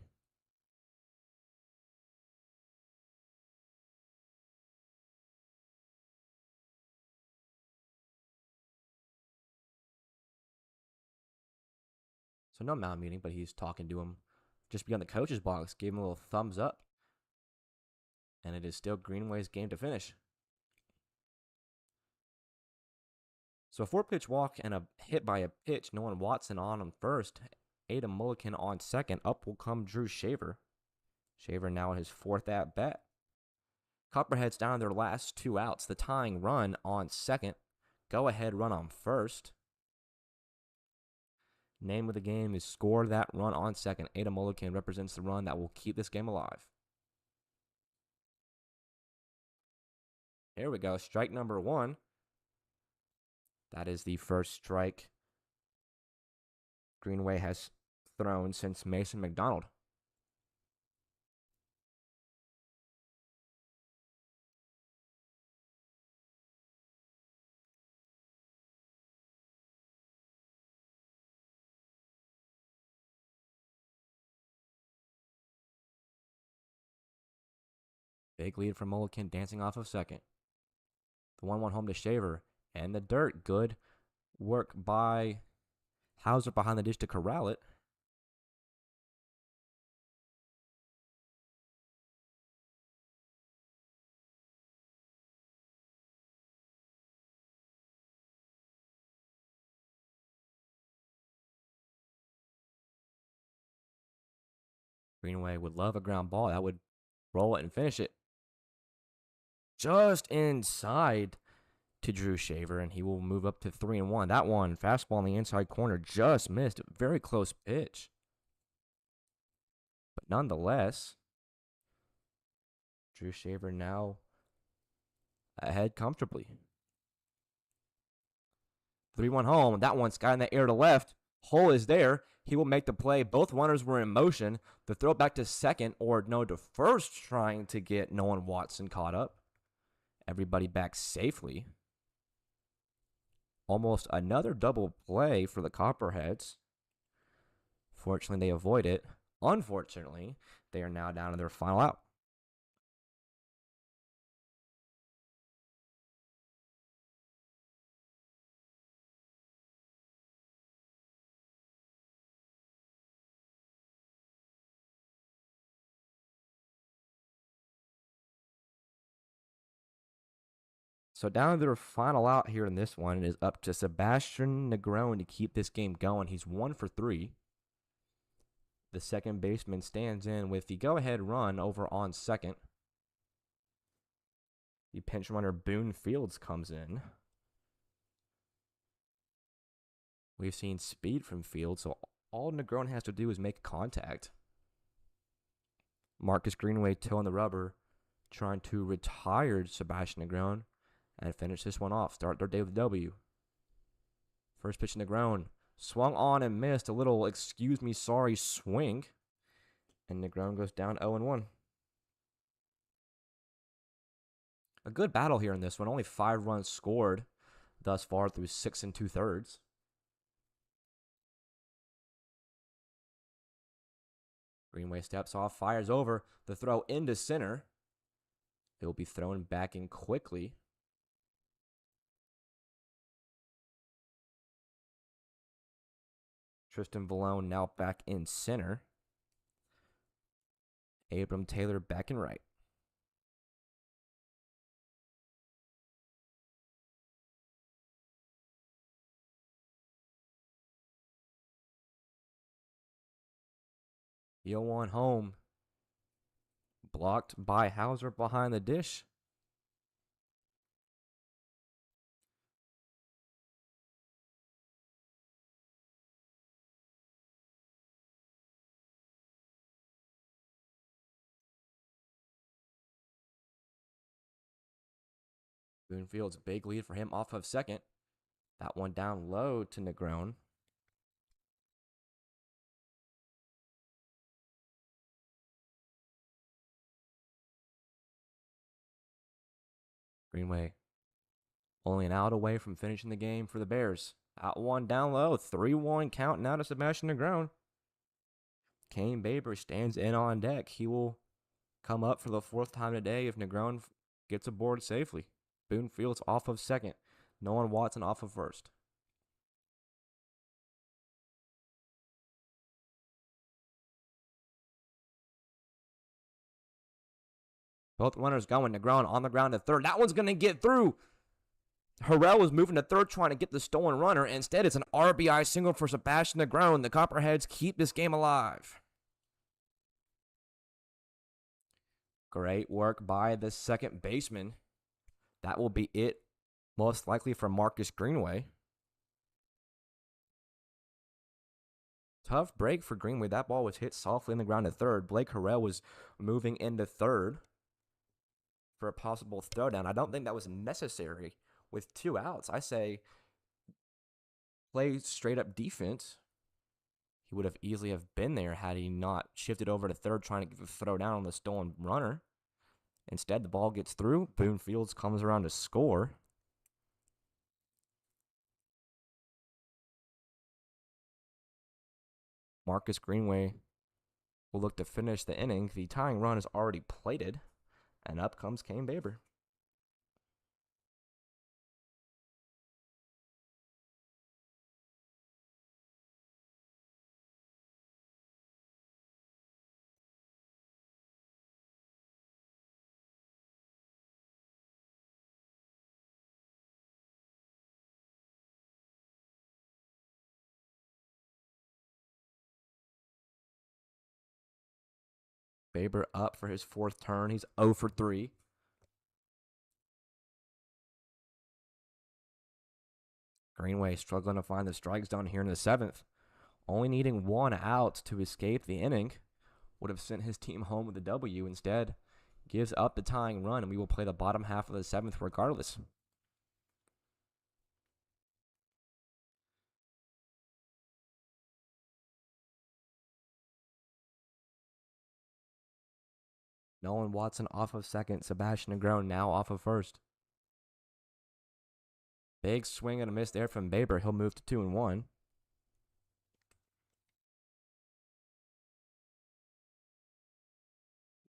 So no mound meeting, but he's talking to him just beyond the coach's box. Gave him a little thumbs up. And it is still Greenway's game to finish. So a 4-pitch walk and a hit by a pitch. Nolan Watson on first. Ada Mulligan on second. Up will come Drew Shaver. Shaver now in his 4th at bat. Copperheads down their last 2 outs. The tying run on second. Go ahead run on first. Name of the game is score that run on second. Ada Mulligan represents the run that will keep this game alive. Here we go. Strike number 1. That is the first strike Greenway has thrown since Mason McDonald. Big lead from Mulligan, dancing off of second. The 1-1 home to Shaver. And the dirt. Good work by Hauser behind the dish to corral it. Greenway would love a ground ball. That would roll it and finish it. Just inside to Drew Shaver, and he will move up to 3-1. That one, fastball in the inside corner, just missed. Very close pitch. But nonetheless, Drew Shaver now ahead comfortably. 3-1 home. That one's got in the air to left. Hole is there. He will make the play. Both runners were in motion. The throw back to second, or no, to first, trying to get Nolan Watson caught up. Everybody back safely. Almost another double play for the Copperheads. Fortunately, they avoid it. Unfortunately, they are now down to their final out. So down to their final out here in this one, it is up to Sebastian Negron to keep this game going. He's 1 for 3. The second baseman stands in with the go-ahead run over on second. The pinch runner Boone Fields comes in. We've seen speed from Fields, so all Negron has to do is make contact. Marcus Greenway toeing the rubber, trying to retire Sebastian Negron and finish this one off. Start their day with a W. First pitch to Negron. Swung on and missed. A little excuse me, sorry swing. And Negron goes down 0-1. A good battle here in this one. Only 5 runs scored thus far through 6 2/3. Greenway steps off, fires over. The throw into center. It will be thrown back in quickly. Tristan Vallone now back in center. Abram Taylor back in right. The 0-1 home. Blocked by Hauser behind the dish. Boone Fields, big lead for him off of second. That one down low to Negron. Greenway only an out away from finishing the game for the Bears. Out one down low. 3-1 count now to Sebastian Negron. Kane Baber stands in on deck. He will come up for the 4th time today if Negron gets aboard safely. Boone Fields off of second. Nolan Watson off of first. Both runners going. Negron on the ground to third. That one's going to get through. Harrell was moving to third trying to get the stolen runner. Instead, it's an RBI single for Sebastian Negron. The Copperheads keep this game alive. Great work by the second baseman. That will be it, most likely, for Marcus Greenway. Tough break for Greenway. That ball was hit softly in the ground at third. Blake Harrell was moving into third for a possible throwdown. I don't think that was necessary with 2 outs. I say play straight up defense. He would have easily have been there had he not shifted over to third trying to throw down on the stolen runner. Instead, the ball gets through. Boone Fields comes around to score. Marcus Greenway will look to finish the inning. The tying run is already plated, and up comes Kane Baber. Baber up for his fourth turn. He's 0 for 3. Greenway struggling to find the strike zone here in the seventh. Only needing one out to escape the inning. Would have sent his team home with a W. Instead, gives up the tying run, and we will play the bottom half of the seventh regardless. Nolan Watson off of second. Sebastian Negron now off of first. Big swing and a miss there from Baber. He'll move to 2-1.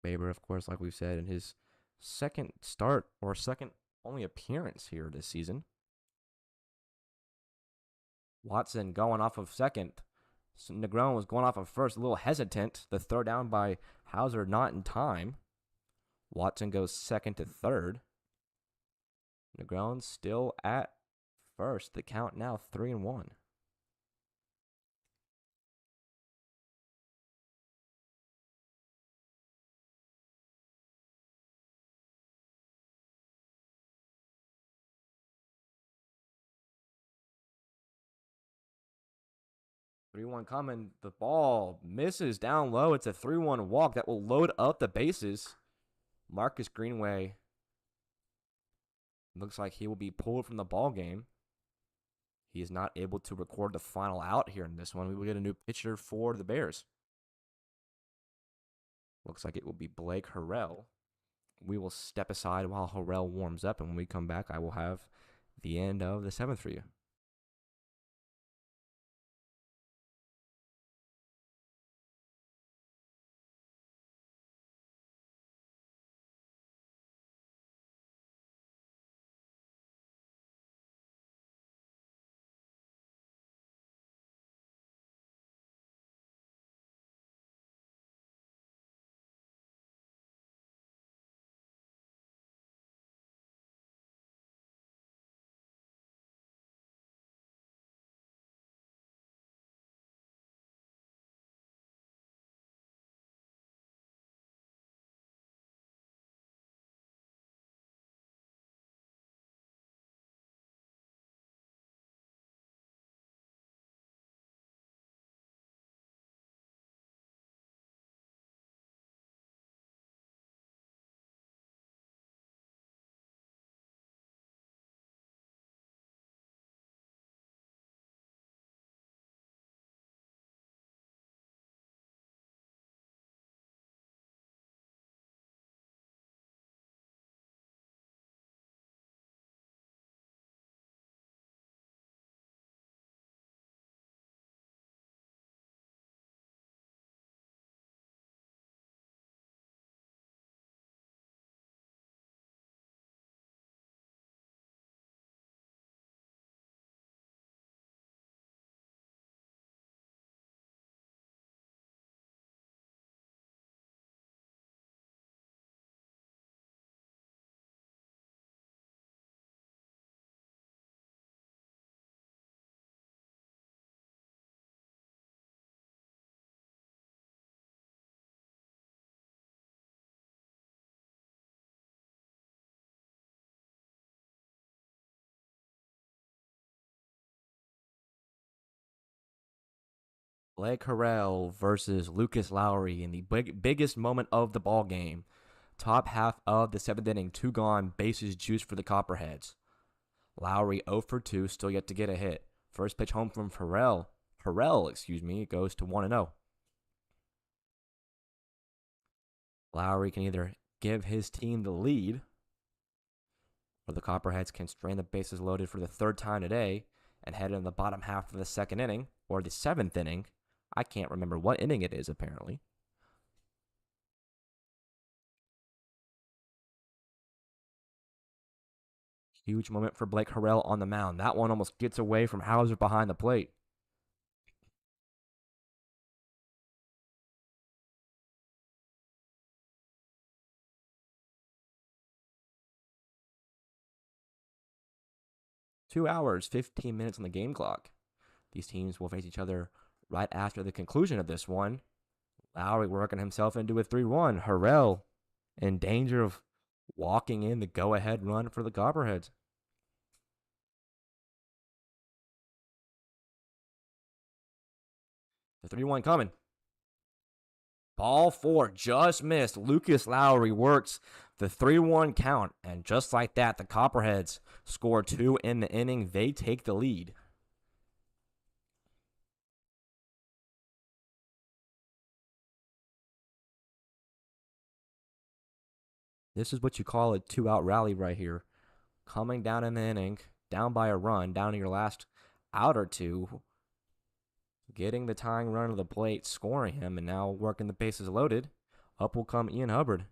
Baber, of course, like we've said, in his second start or second only appearance here this season. Watson going off of second. Negron was going off of first, a little hesitant. The throw down by Hauser not in time. Watson goes second to third. Negron still at first. The count now 3-1. Three one coming. The ball misses down low. It's a 3-1 walk that will load up the bases. Marcus Greenway looks like he will be pulled from the ball game. He is not able to record the final out here in this one. We will get a new pitcher for the Bears. Looks like it will be Blake Harrell. We will step aside while Harrell warms up, and when we come back, I will have the end of the seventh for you. Blake Harrell versus Lucas Lowry in the biggest moment of the ball game. Top half of the seventh inning, 2 gone, bases juiced for the Copperheads. Lowry 0 for 2, still yet to get a hit. First pitch home from Harrell, goes to 1-0. Lowry can either give his team the lead, or the Copperheads can strain the bases loaded for the third time today and head into the bottom half of the second inning, or the seventh inning. I can't remember what inning it is, apparently. Huge moment for Blake Harrell on the mound. That one almost gets away from Hauser behind the plate. Two hours, 15 minutes on the game clock. These teams will face each other right after the conclusion of this one. Lowry working himself into a 3-1. Harrell in danger of walking in the go-ahead run for the Copperheads. The 3-1 coming. Ball four just missed. Lucas Lowry works the 3-1 count, and just like that, the Copperheads score 2 in the inning. They take the lead. This is what you call a 2-out rally right here. Coming down in the inning, down by a run, down to your last out or two, getting the tying run to the plate, scoring him, and now working the bases loaded. Up will come Ian Hubbard.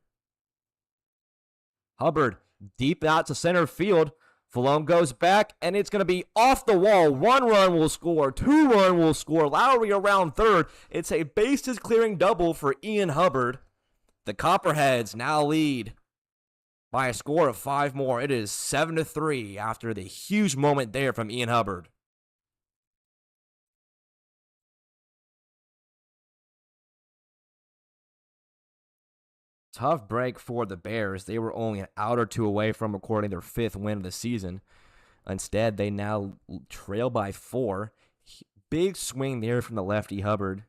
Hubbard deep out to center field. Falone goes back, and it's going to be off the wall. 1 run will score. 2 run will score. Lowry around third. It's a bases clearing double for Ian Hubbard. The Copperheads now lead by a score of 5 more. It is 7-3 after the huge moment there from Ian Hubbard. Tough break for the Bears. They were only an out or two away from recording their 5th win of the season. Instead, they now trail by 4. Big swing there from the lefty. Hubbard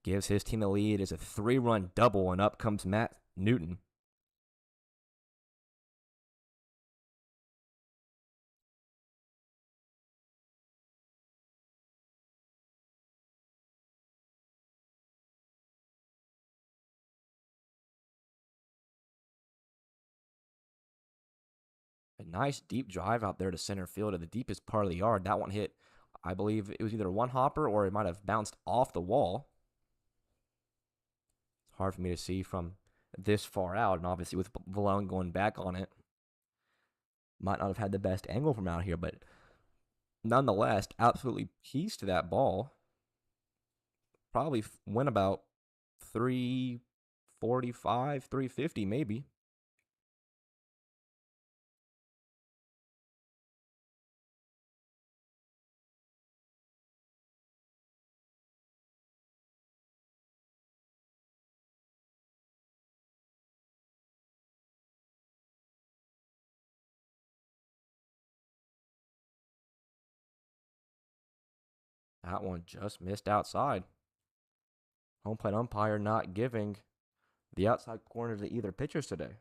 gives his team the lead. It's a 3-run double, and up comes Matt Newton. A nice deep drive out there to center field at the deepest part of the yard. That one hit, I believe it was either one hopper or it might have bounced off the wall. It's hard for me to see from this far out, and obviously with Valone going back on it, might not have had the best angle from out here, but nonetheless, absolutely pieced that ball. Probably went about 345, 350 maybe. That one just missed outside. Home plate umpire not giving the outside corner to either pitchers today.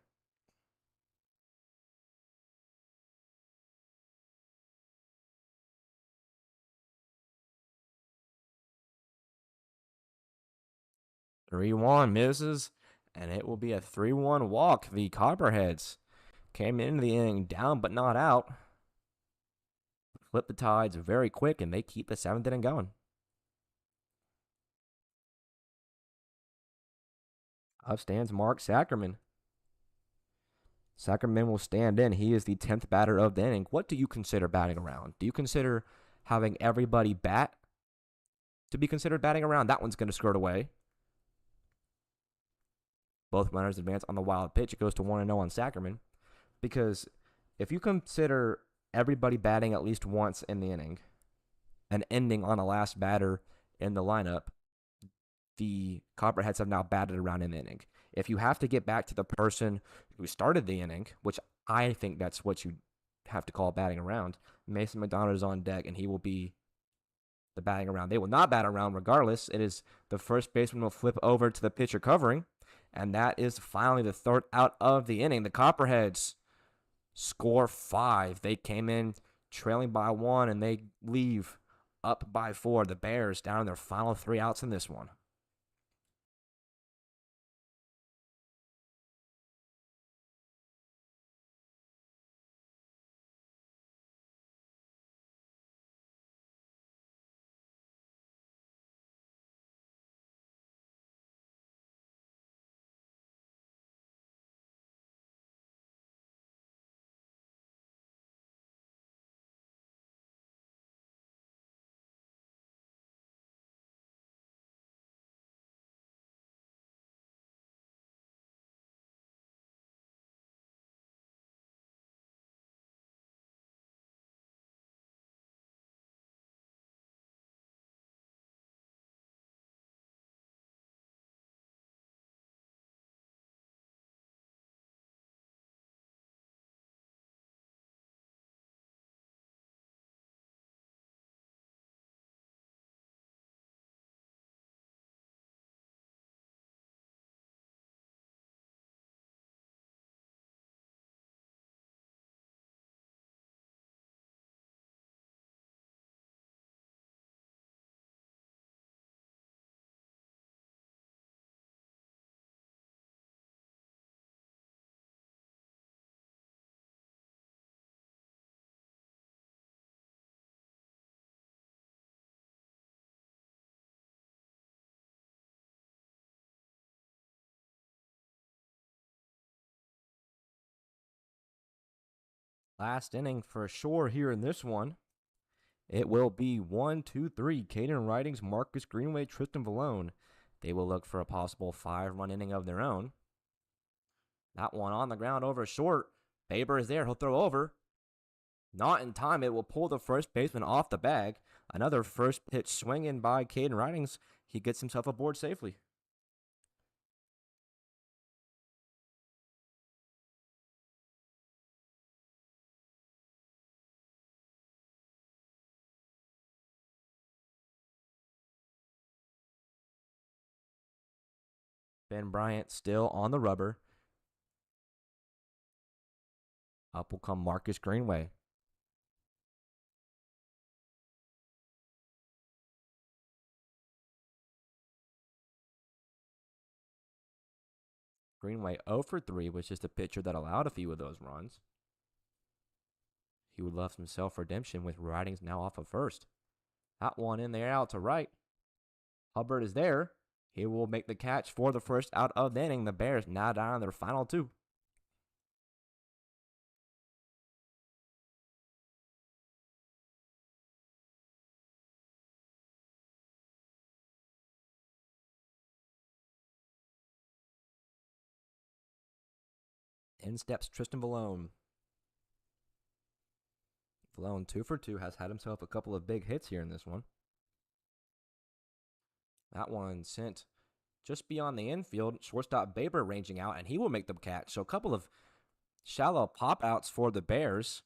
Three one misses, and it will be a 3-1 walk. The Copperheads came into the inning down but not out. Flip the tides very quick, and they keep the 7th inning going. Up stands Mark Sackerman. Sackerman will stand in. He is the 10th batter of the inning. What do you consider batting around? Do you consider having everybody bat to be considered batting around? That one's going to skirt away. Both runners advance on the wild pitch. It goes to 1-0 on Sackerman. Because if you consider everybody batting at least once in the inning and ending on a last batter in the lineup, the Copperheads have now batted around in the inning. If you have to get back to the person who started the inning, which I think that's what you have to call batting around, Mason McDonald is on deck, and he will be the batting around. They will not bat around regardless. It is the first baseman will flip over to the pitcher covering, and that is finally the 3rd out of the inning. The Copperheads score 5. They came in trailing by 1, and they leave up by 4. The Bears down in their final 3 outs in this one. Last inning for sure here in this one. It will be 1-2-3. Caden Ridings, Marcus Greenway, Tristan Vallone. They will look for a possible 5-run inning of their own. That one on the ground over short. Baber is there. He'll throw over. Not in time. It will pull the first baseman off the bag. Another first pitch swing in by Caden Ridings. He gets himself aboard safely. Ben Bryant still on the rubber. Up will come Marcus Greenway. Greenway 0 for 3 was just a pitcher that allowed a few of those runs. He would love some self-redemption with Ridings now off of first. That one in there out to right. Hubbard is there. He will make the catch for the first out of the inning. The Bears now down on their final 2. In steps Tristan Vallone. Vallone 2 for 2 has had himself a couple of big hits here in this one. That one sent just beyond the infield. Shortstop Baber ranging out, and he will make the catch. So a couple of shallow pop-outs for the Bears.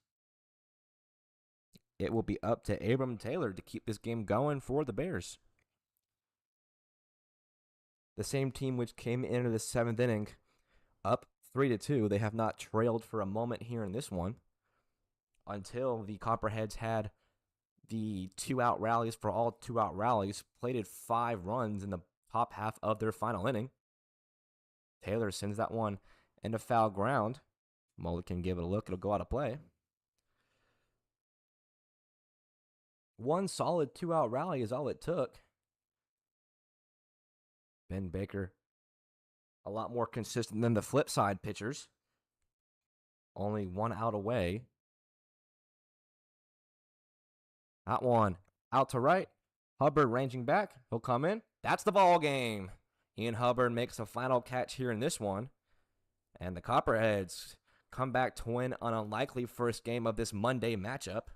It will be up to Abram Taylor to keep this game going for the Bears. The same team which came into the 7th inning up 3-2. They have not trailed for a moment here in this one until the Copperheads had the 2-out rallies for all 2-out rallies, plated 5 runs in the top half of their final inning. Taylor sends that one into foul ground. Mullet can give it a look. It'll go out of play. One solid 2-out rally is all it took. Ben Baker, a lot more consistent than the flip side pitchers. Only 1 out away. That one out to right. Hubbard ranging back. He'll come in. That's the ball game. Ian Hubbard makes a final catch here in this one. And the Copperheads come back to win an unlikely first game of this Monday matchup.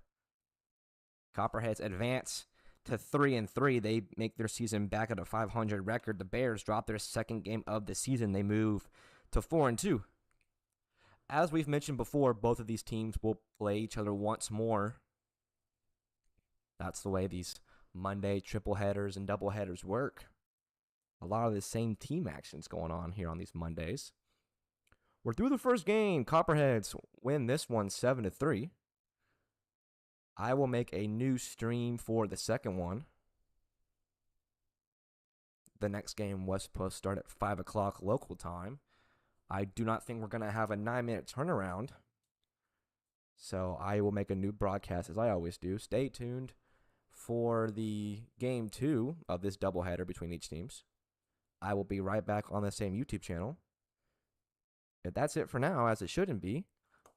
Copperheads advance to 3-3. They make their season back at a 500 record. The Bears drop their second game of the season. They move to 4-2. As we've mentioned before, both of these teams will play each other once more. That's the way these Monday triple headers and double headers work. A lot of the same team actions going on here on these Mondays. We're through the first game. Copperheads win this one 7-3. I will make a new stream for the second one. The next game was supposed to start at 5 o'clock local time. I do not think we're going to have a 9-minute turnaround. So I will make a new broadcast as I always do. Stay tuned for the game 2 of this doubleheader between each teams. I will be right back on the same YouTube channel. But that's it for now, as it shouldn't be.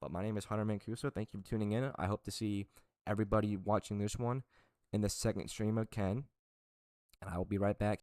But my name is Hunter Mancuso. Thank you for tuning in. I hope to see everybody watching this one in the second stream of Ken. And I will be right back